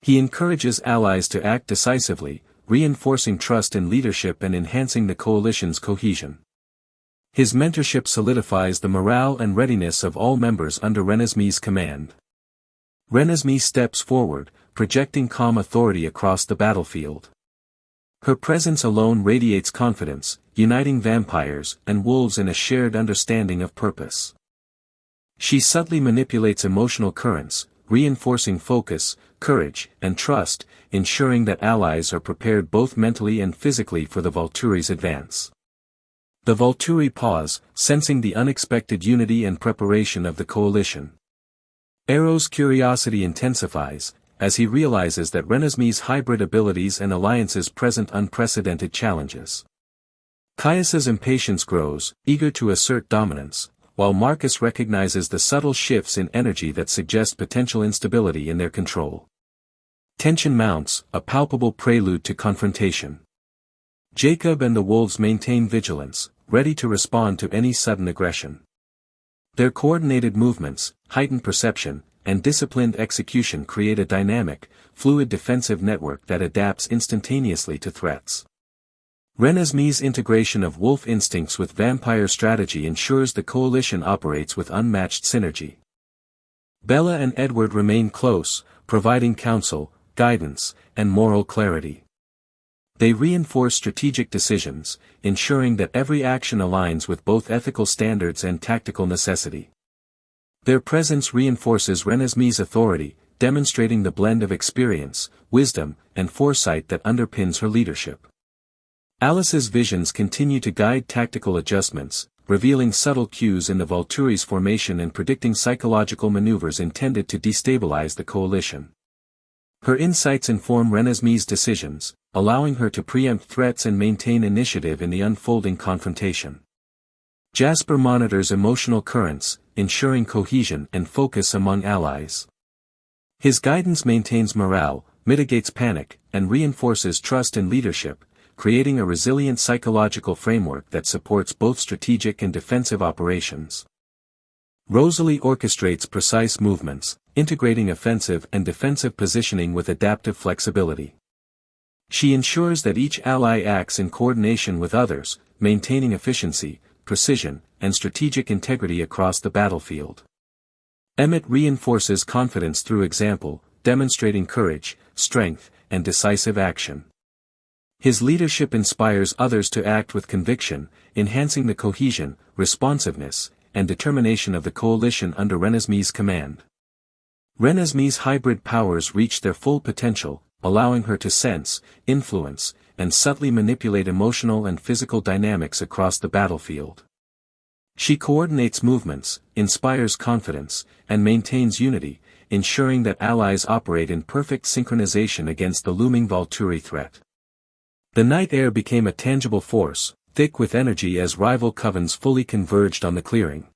He encourages allies to act decisively, reinforcing trust in leadership and enhancing the coalition's cohesion. His mentorship solidifies the morale and readiness of all members under Renesmee's command. Renesmee steps forward, projecting calm authority across the battlefield. Her presence alone radiates confidence, uniting vampires and wolves in a shared understanding of purpose. She subtly manipulates emotional currents, reinforcing focus, courage, and trust, ensuring that allies are prepared both mentally and physically for the Volturi's advance. The Volturi pause, sensing the unexpected unity and preparation of the coalition. Ero's curiosity intensifies, as he realizes that Renesmee's hybrid abilities and alliances present unprecedented challenges. Caius's impatience grows, eager to assert dominance, while Marcus recognizes the subtle shifts in energy that suggest potential instability in their control. Tension mounts, a palpable prelude to confrontation. Jacob and the wolves maintain vigilance, ready to respond to any sudden aggression. Their coordinated movements, heightened perception, and disciplined execution create a dynamic, fluid defensive network that adapts instantaneously to threats. Renesmee's integration of wolf instincts with vampire strategy ensures the coalition operates with unmatched synergy. Bella and Edward remain close, providing counsel, guidance, and moral clarity. They reinforce strategic decisions, ensuring that every action aligns with both ethical standards and tactical necessity. Their presence reinforces Renesmee's authority, demonstrating the blend of experience, wisdom, and foresight that underpins her leadership. Alice's visions continue to guide tactical adjustments, revealing subtle cues in the Volturi's formation and predicting psychological maneuvers intended to destabilize the coalition. Her insights inform Renesmee's decisions, allowing her to preempt threats and maintain initiative in the unfolding confrontation. Jasper monitors emotional currents, ensuring cohesion and focus among allies. His guidance maintains morale, mitigates panic, and reinforces trust in leadership, creating a resilient psychological framework that supports both strategic and defensive operations. Rosalie orchestrates precise movements, integrating offensive and defensive positioning with adaptive flexibility. She ensures that each ally acts in coordination with others, maintaining efficiency, precision, and strategic integrity across the battlefield. Emmett reinforces confidence through example, demonstrating courage, strength, and decisive action. His leadership inspires others to act with conviction, enhancing the cohesion, responsiveness, and determination of the coalition under Renesmee's command. Renesmee's hybrid powers reach their full potential, allowing her to sense, influence, and subtly manipulate emotional and physical dynamics across the battlefield. She coordinates movements, inspires confidence, and maintains unity, ensuring that allies operate in perfect synchronization against the looming Volturi threat. The night air became a tangible force, thick with energy as rival covens fully converged on the clearing.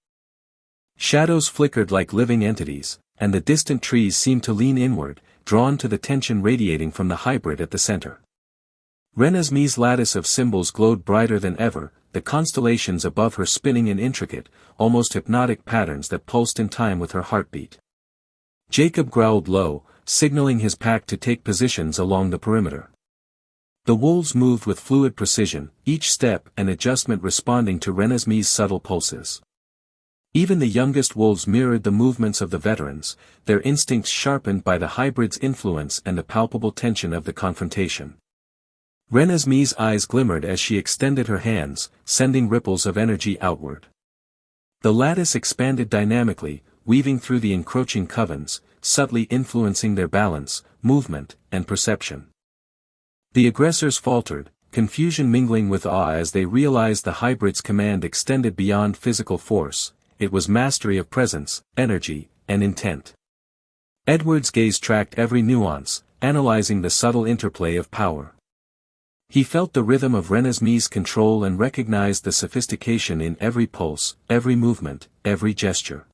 Shadows flickered like living entities, and the distant trees seemed to lean inward, drawn to the tension radiating from the hybrid at the center. Renesmee's lattice of symbols glowed brighter than ever, the constellations above her spinning in intricate, almost hypnotic patterns that pulsed in time with her heartbeat. Jacob growled low, signaling his pack to take positions along the perimeter. The wolves moved with fluid precision, each step and adjustment responding to Renesmee's subtle pulses. Even the youngest wolves mirrored the movements of the veterans, their instincts sharpened by the hybrid's influence and the palpable tension of the confrontation. Renesmee's eyes glimmered as she extended her hands, sending ripples of energy outward. The lattice expanded dynamically, weaving through the encroaching covens, subtly influencing their balance, movement, and perception. The aggressors faltered, confusion mingling with awe as they realized the hybrid's command extended beyond physical force. It was mastery of presence, energy, and intent. Edward's gaze tracked every nuance, analyzing the subtle interplay of power. He felt the rhythm of Renesmee's control and recognized the sophistication in every pulse, every movement, every gesture.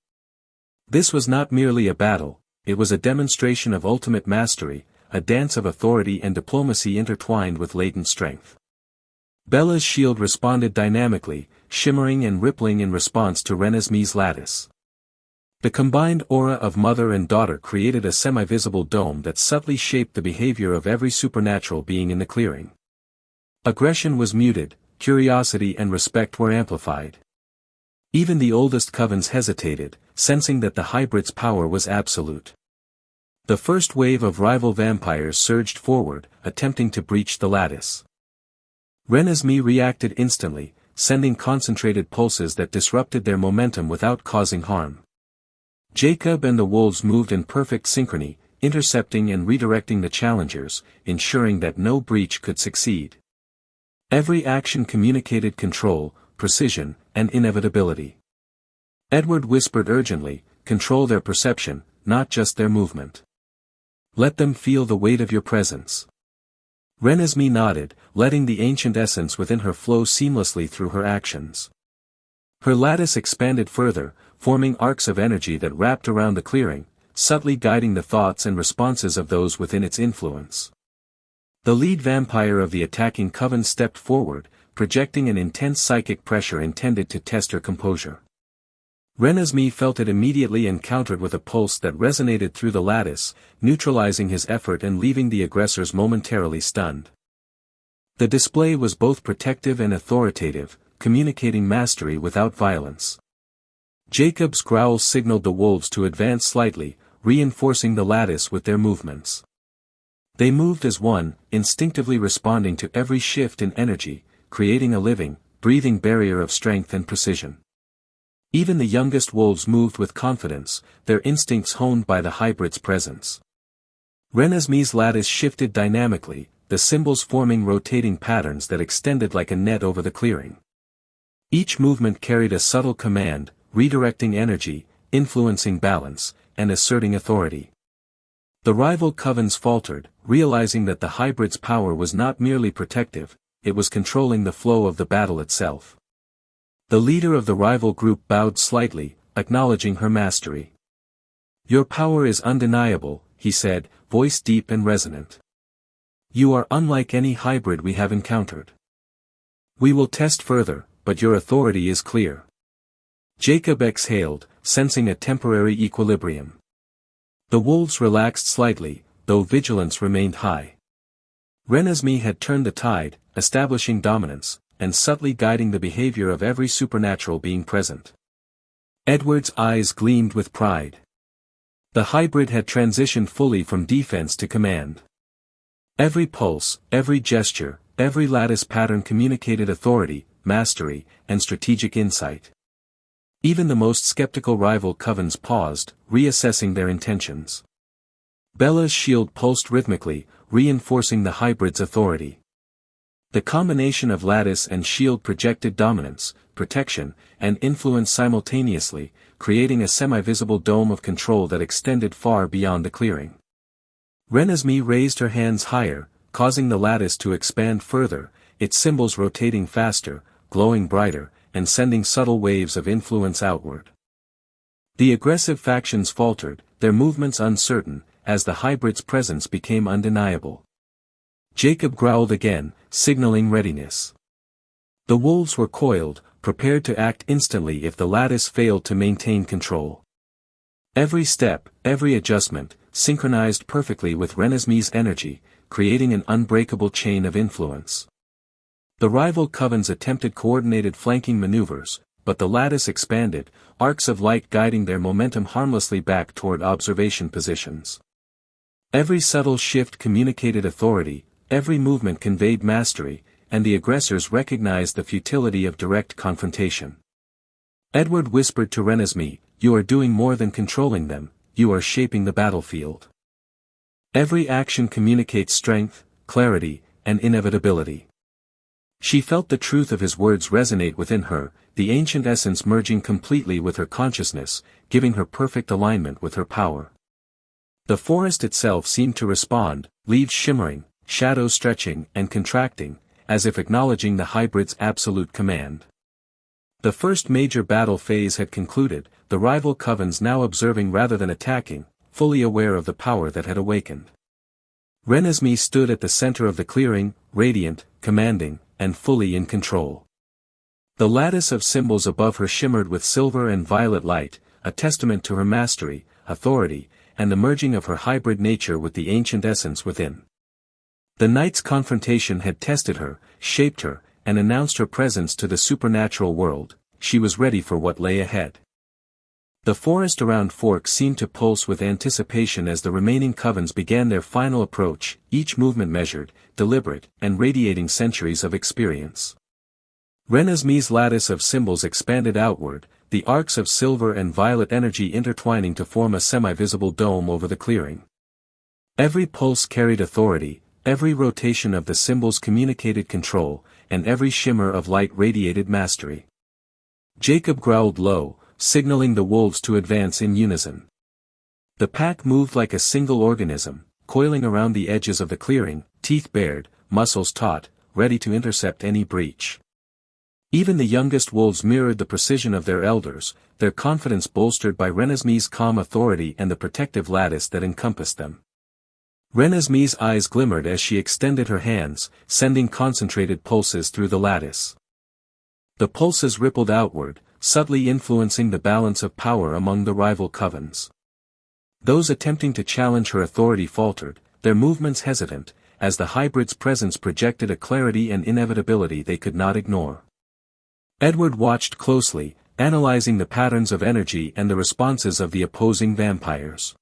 This was not merely a battle, it was a demonstration of ultimate mastery, a dance of authority and diplomacy intertwined with latent strength. Bella's shield responded dynamically, shimmering and rippling in response to Renesmee's lattice. The combined aura of mother and daughter created a semi-visible dome that subtly shaped the behavior of every supernatural being in the clearing. Aggression was muted, curiosity and respect were amplified. Even the oldest covens hesitated, sensing that the hybrid's power was absolute. The first wave of rival vampires surged forward, attempting to breach the lattice. Renesmee reacted instantly, sending concentrated pulses that disrupted their momentum without causing harm. Jacob and the wolves moved in perfect synchrony, intercepting and redirecting the challengers, ensuring that no breach could succeed. Every action communicated control, precision, and inevitability. Edward whispered urgently, "Control their perception, not just their movement. Let them feel the weight of your presence." Renesmee nodded, letting the ancient essence within her flow seamlessly through her actions. Her lattice expanded further, forming arcs of energy that wrapped around the clearing, subtly guiding the thoughts and responses of those within its influence. The lead vampire of the attacking coven stepped forward, projecting an intense psychic pressure intended to test her composure. Renesmee felt it immediately and countered with a pulse that resonated through the lattice, neutralizing his effort and leaving the aggressors momentarily stunned. The display was both protective and authoritative, communicating mastery without violence. Jacob's growl signaled the wolves to advance slightly, reinforcing the lattice with their movements. They moved as one, instinctively responding to every shift in energy, creating a living, breathing barrier of strength and precision. Even the youngest wolves moved with confidence, their instincts honed by the hybrid's presence. Renesmee's lattice shifted dynamically, the symbols forming rotating patterns that extended like a net over the clearing. Each movement carried a subtle command, redirecting energy, influencing balance, and asserting authority. The rival covens faltered, realizing that the hybrid's power was not merely protective, it was controlling the flow of the battle itself. The leader of the rival group bowed slightly, acknowledging her mastery. "Your power is undeniable," he said, voice deep and resonant. "You are unlike any hybrid we have encountered. We will test further, but your authority is clear." Jacob exhaled, sensing a temporary equilibrium. The wolves relaxed slightly, though vigilance remained high. Renesmee had turned the tide, establishing dominance, and subtly guiding the behavior of every supernatural being present. Edward's eyes gleamed with pride. The hybrid had transitioned fully from defense to command. Every pulse, every gesture, every lattice pattern communicated authority, mastery, and strategic insight. Even the most skeptical rival covens paused, reassessing their intentions. Bella's shield pulsed rhythmically, reinforcing the hybrid's authority. The combination of lattice and shield projected dominance, protection, and influence simultaneously, creating a semi-visible dome of control that extended far beyond the clearing. Renesmee raised her hands higher, causing the lattice to expand further, its symbols rotating faster, glowing brighter, and sending subtle waves of influence outward. The aggressive factions faltered, their movements uncertain, as the hybrid's presence became undeniable. Jacob growled again, signaling readiness. The wolves were coiled, prepared to act instantly if the lattice failed to maintain control. Every step, every adjustment, synchronized perfectly with Renesmee's energy, creating an unbreakable chain of influence. The rival covens attempted coordinated flanking maneuvers, but the lattice expanded, arcs of light guiding their momentum harmlessly back toward observation positions. Every subtle shift communicated authority, every movement conveyed mastery, and the aggressors recognized the futility of direct confrontation. Edward whispered to Renesmee, "You are doing more than controlling them, you are shaping the battlefield." Every action communicates strength, clarity, and inevitability. She felt the truth of his words resonate within her, the ancient essence merging completely with her consciousness, giving her perfect alignment with her power. The forest itself seemed to respond, leaves shimmering, shadows stretching and contracting, as if acknowledging the hybrid's absolute command. The first major battle phase had concluded, the rival covens now observing rather than attacking, fully aware of the power that had awakened. Renesmee stood at the center of the clearing, radiant, commanding, and fully in control. The lattice of symbols above her shimmered with silver and violet light, a testament to her mastery, authority, and the merging of her hybrid nature with the ancient essence within. The night's confrontation had tested her, shaped her, and announced her presence to the supernatural world. She was ready for what lay ahead. The forest around Forks seemed to pulse with anticipation as the remaining covens began their final approach, each movement measured, deliberate, and radiating centuries of experience. Renesmee's lattice of symbols expanded outward, the arcs of silver and violet energy intertwining to form a semi-visible dome over the clearing. Every pulse carried authority, every rotation of the symbols communicated control, and every shimmer of light radiated mastery. Jacob growled low, signaling the wolves to advance in unison. The pack moved like a single organism, coiling around the edges of the clearing, teeth bared, muscles taut, ready to intercept any breach. Even the youngest wolves mirrored the precision of their elders, their confidence bolstered by Renesmee's calm authority and the protective lattice that encompassed them. Renesmee's eyes glimmered as she extended her hands, sending concentrated pulses through the lattice. The pulses rippled outward, subtly influencing the balance of power among the rival covens. Those attempting to challenge her authority faltered, their movements hesitant, as the hybrid's presence projected a clarity and inevitability they could not ignore. Edward watched closely, analyzing the patterns of energy and the responses of the opposing vampires.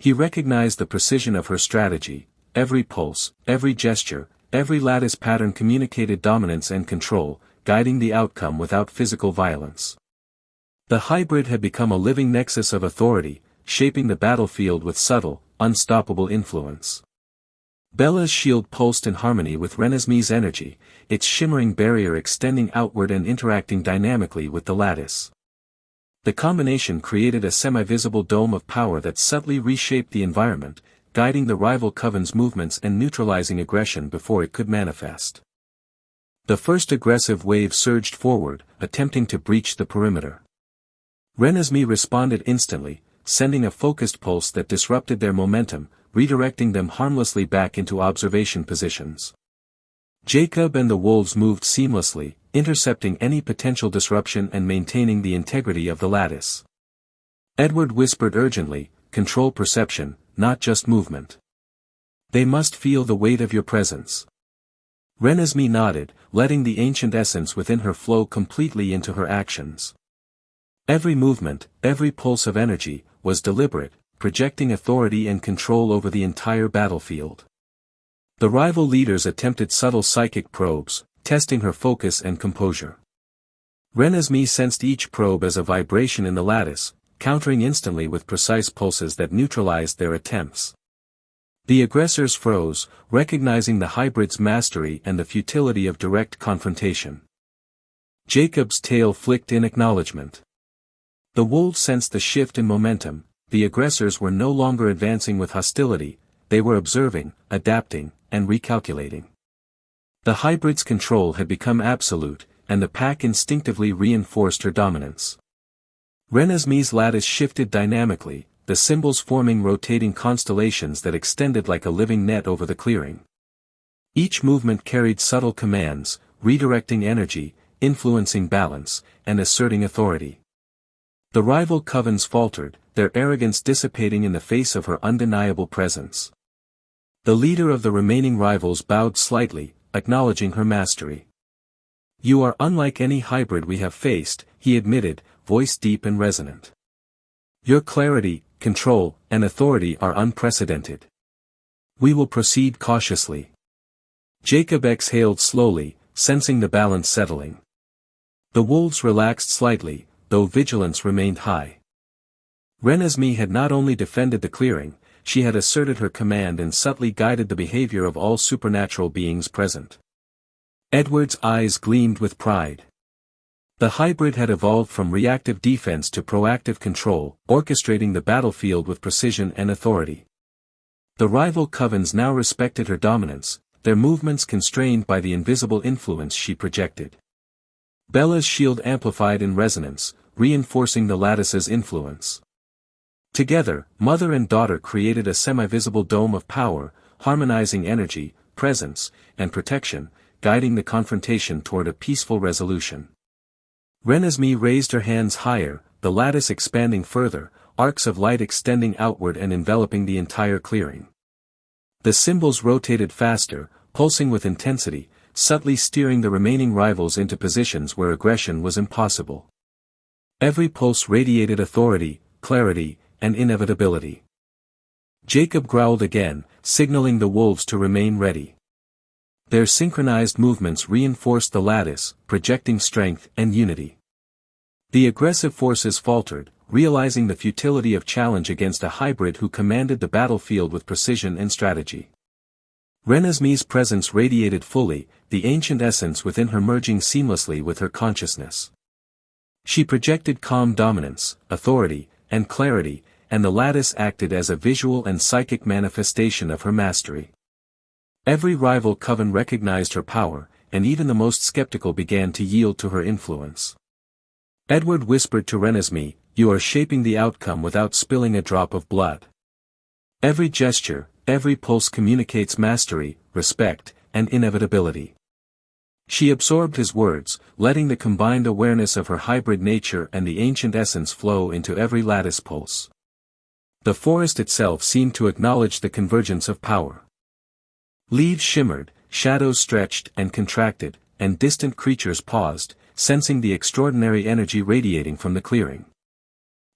He recognized the precision of her strategy. Every pulse, every gesture, every lattice pattern communicated dominance and control, guiding the outcome without physical violence. The hybrid had become a living nexus of authority, shaping the battlefield with subtle, unstoppable influence. Bella's shield pulsed in harmony with Renesmee's energy, its shimmering barrier extending outward and interacting dynamically with the lattice. The combination created a semi-visible dome of power that subtly reshaped the environment, guiding the rival coven's movements and neutralizing aggression before it could manifest. The first aggressive wave surged forward, attempting to breach the perimeter. Renesmee responded instantly, sending a focused pulse that disrupted their momentum, redirecting them harmlessly back into observation positions. Jacob and the wolves moved seamlessly, intercepting any potential disruption and maintaining the integrity of the lattice. Edward whispered urgently, "Control perception, not just movement. They must feel the weight of your presence." Renesmee nodded, letting the ancient essence within her flow completely into her actions. Every movement, every pulse of energy, was deliberate, projecting authority and control over the entire battlefield. The rival leaders attempted subtle psychic probes, testing her focus and composure. Renesmee sensed each probe as a vibration in the lattice, countering instantly with precise pulses that neutralized their attempts. The aggressors froze, recognizing the hybrid's mastery and the futility of direct confrontation. Jacob's tail flicked in acknowledgement. The wolves sensed the shift in momentum. The aggressors were no longer advancing with hostility, they were observing, adapting, and recalculating. The hybrid's control had become absolute, and the pack instinctively reinforced her dominance. Renesmee's lattice shifted dynamically, the symbols forming rotating constellations that extended like a living net over the clearing. Each movement carried subtle commands, redirecting energy, influencing balance, and asserting authority. The rival covens faltered, their arrogance dissipating in the face of her undeniable presence. The leader of the remaining rivals bowed slightly, acknowledging her mastery. "You are unlike any hybrid we have faced," he admitted, voice deep and resonant. "Your clarity, control, and authority are unprecedented. We will proceed cautiously." Jacob exhaled slowly, sensing the balance settling. The wolves relaxed slightly, though vigilance remained high. Renesmee had not only defended the clearing, she had asserted her command and subtly guided the behavior of all supernatural beings present. Edward's eyes gleamed with pride. The hybrid had evolved from reactive defense to proactive control, orchestrating the battlefield with precision and authority. The rival covens now respected her dominance, their movements constrained by the invisible influence she projected. Bella's shield amplified in resonance, reinforcing the lattice's influence. Together, mother and daughter created a semi-visible dome of power, harmonizing energy, presence, and protection, guiding the confrontation toward a peaceful resolution. Renesmee raised her hands higher, the lattice expanding further, arcs of light extending outward and enveloping the entire clearing. The symbols rotated faster, pulsing with intensity, subtly steering the remaining rivals into positions where aggression was impossible. Every pulse radiated authority, clarity, and inevitability. Jacob growled again, signaling the wolves to remain ready. Their synchronized movements reinforced the lattice, projecting strength and unity. The aggressive forces faltered, realizing the futility of challenge against a hybrid who commanded the battlefield with precision and strategy. Renesmee's presence radiated fully, the ancient essence within her merging seamlessly with her consciousness. She projected calm dominance, authority, and clarity, and the lattice acted as a visual and psychic manifestation of her mastery. Every rival coven recognized her power, and even the most skeptical began to yield to her influence. Edward whispered to Renesmee, "You are shaping the outcome without spilling a drop of blood." Every gesture, every pulse communicates mastery, respect, and inevitability. She absorbed his words, letting the combined awareness of her hybrid nature and the ancient essence flow into every lattice pulse. The forest itself seemed to acknowledge the convergence of power. Leaves shimmered, shadows stretched and contracted, and distant creatures paused, sensing the extraordinary energy radiating from the clearing.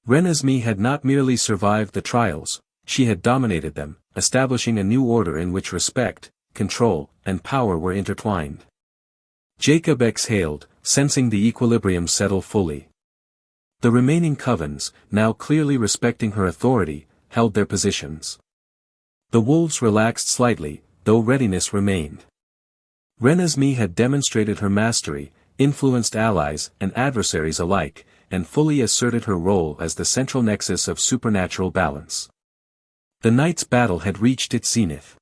Renesmee had not merely survived the trials, she had dominated them, establishing a new order in which respect, control, and power were intertwined. Jacob exhaled, sensing the equilibrium settle fully. The remaining covens, now clearly respecting her authority, held their positions. The wolves relaxed slightly, though readiness remained. Renesmee had demonstrated her mastery, influenced allies and adversaries alike, and fully asserted her role as the central nexus of supernatural balance. The night's battle had reached its zenith.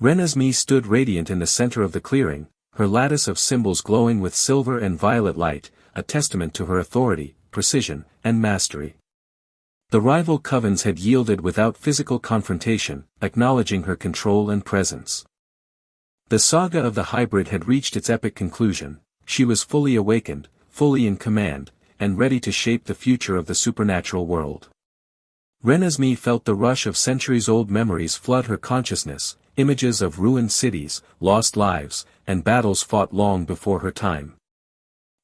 Renesmee stood radiant in the center of the clearing, her lattice of symbols glowing with silver and violet light, a testament to her authority, precision, and mastery. The rival covens had yielded without physical confrontation, acknowledging her control and presence. The saga of the hybrid had reached its epic conclusion, she was fully awakened, fully in command, and ready to shape the future of the supernatural world. Renesmee felt the rush of centuries-old memories flood her consciousness, images of ruined cities, lost lives, and battles fought long before her time.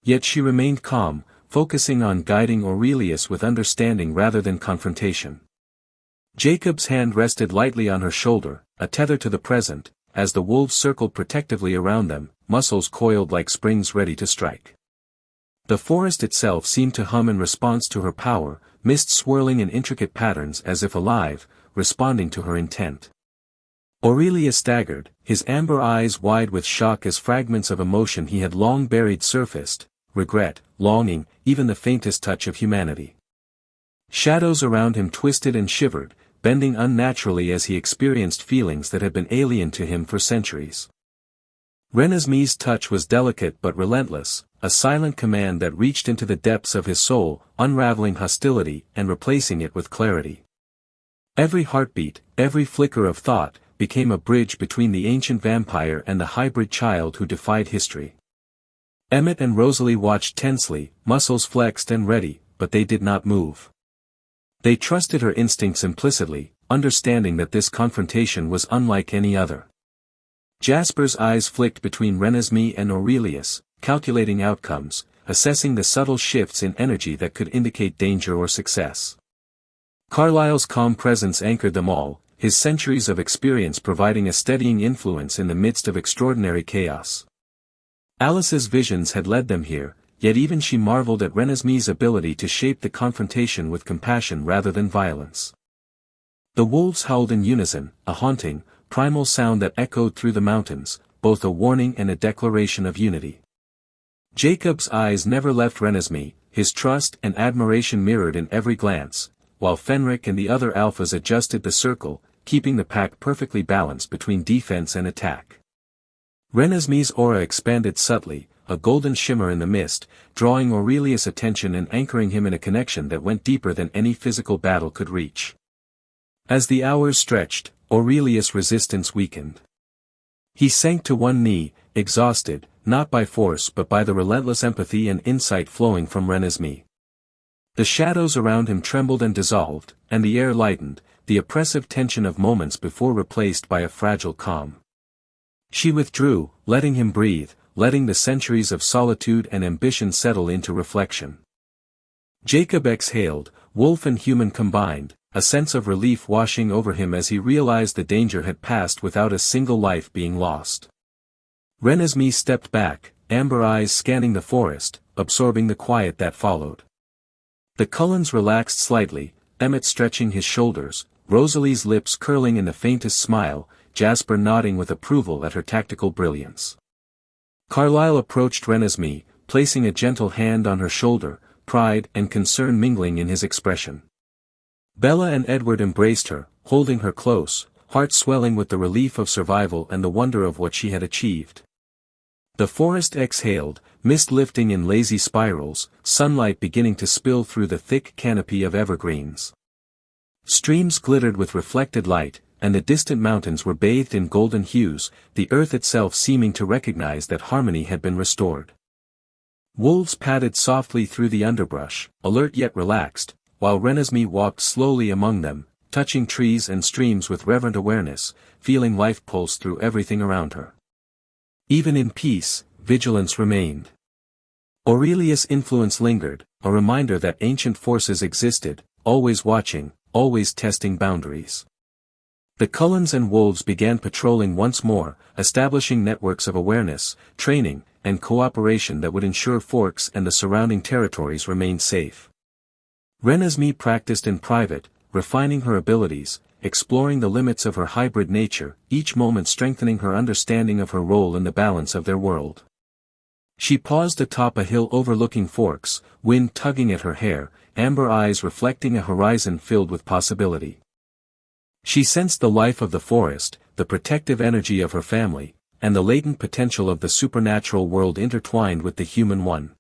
Yet she remained calm, focusing on guiding Aurelius with understanding rather than confrontation. Jacob's hand rested lightly on her shoulder, a tether to the present, as the wolves circled protectively around them, muscles coiled like springs ready to strike. The forest itself seemed to hum in response to her power, mist swirling in intricate patterns as if alive, responding to her intent. Aurelius staggered, his amber eyes wide with shock as fragments of emotion he had long buried surfaced, regret, longing, even the faintest touch of humanity. Shadows around him twisted and shivered, bending unnaturally as he experienced feelings that had been alien to him for centuries. Renesmee's touch was delicate but relentless, a silent command that reached into the depths of his soul, unraveling hostility and replacing it with clarity. Every heartbeat, every flicker of thought, became a bridge between the ancient vampire and the hybrid child who defied history. Emmett and Rosalie watched tensely, muscles flexed and ready, but they did not move. They trusted her instincts implicitly, understanding that this confrontation was unlike any other. Jasper's eyes flicked between Renesmee and Aurelius, calculating outcomes, assessing the subtle shifts in energy that could indicate danger or success. Carlyle's calm presence anchored them all, his centuries of experience providing a steadying influence in the midst of extraordinary chaos. Alice's visions had led them here, yet even she marveled at Renesmee's ability to shape the confrontation with compassion rather than violence. The wolves howled in unison, a haunting, primal sound that echoed through the mountains, both a warning and a declaration of unity. Jacob's eyes never left Renesmee, his trust and admiration mirrored in every glance, while Fenric and the other alphas adjusted the circle, keeping the pack perfectly balanced between defense and attack. Renesmee's aura expanded subtly, a golden shimmer in the mist, drawing Aurelius' attention and anchoring him in a connection that went deeper than any physical battle could reach. As the hours stretched, Aurelius' resistance weakened. He sank to one knee, exhausted, not by force but by the relentless empathy and insight flowing from Renesmee. The shadows around him trembled and dissolved, and the air lightened, the oppressive tension of moments before replaced by a fragile calm. She withdrew, letting him breathe, letting the centuries of solitude and ambition settle into reflection. Jacob exhaled, wolf and human combined, a sense of relief washing over him as he realized the danger had passed without a single life being lost. Renesmee stepped back, amber eyes scanning the forest, absorbing the quiet that followed. The Cullens relaxed slightly, Emmett stretching his shoulders, Rosalie's lips curling in the faintest smile, Jasper nodding with approval at her tactical brilliance. Carlyle approached Renesmee, placing a gentle hand on her shoulder, pride and concern mingling in his expression. Bella and Edward embraced her, holding her close, heart swelling with the relief of survival and the wonder of what she had achieved. The forest exhaled, mist lifting in lazy spirals, sunlight beginning to spill through the thick canopy of evergreens. Streams glittered with reflected light, and the distant mountains were bathed in golden hues, the earth itself seeming to recognize that harmony had been restored. Wolves padded softly through the underbrush, alert yet relaxed, while Renesmee walked slowly among them, touching trees and streams with reverent awareness, feeling life pulse through everything around her. Even in peace, vigilance remained. Aurelius' influence lingered, a reminder that ancient forces existed, always watching, always testing boundaries. The Cullens and wolves began patrolling once more, establishing networks of awareness, training, and cooperation that would ensure Forks and the surrounding territories remained safe. Renesmee practiced in private, refining her abilities, exploring the limits of her hybrid nature, each moment strengthening her understanding of her role in the balance of their world. She paused atop a hill overlooking Forks, wind tugging at her hair, amber eyes reflecting a horizon filled with possibility. She sensed the life of the forest, the protective energy of her family, and the latent potential of the supernatural world intertwined with the human one.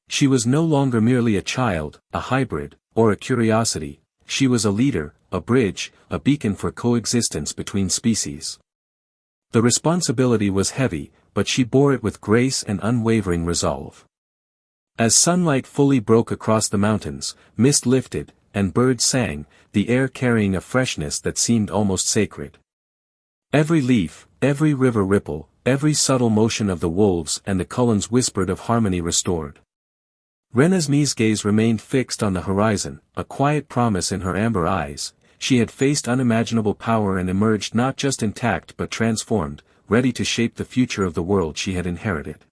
She was no longer merely a child, a hybrid, or a curiosity, she was a leader, a bridge, a beacon for coexistence between species. The responsibility was heavy, but she bore it with grace and unwavering resolve. As sunlight fully broke across the mountains, mist lifted, and birds sang, the air carrying a freshness that seemed almost sacred. Every leaf, every river ripple, every subtle motion of the wolves and the Cullens whispered of harmony restored. Renesmee's gaze remained fixed on the horizon, a quiet promise in her amber eyes. She had faced unimaginable power and emerged not just intact but transformed, ready to shape the future of the world she had inherited.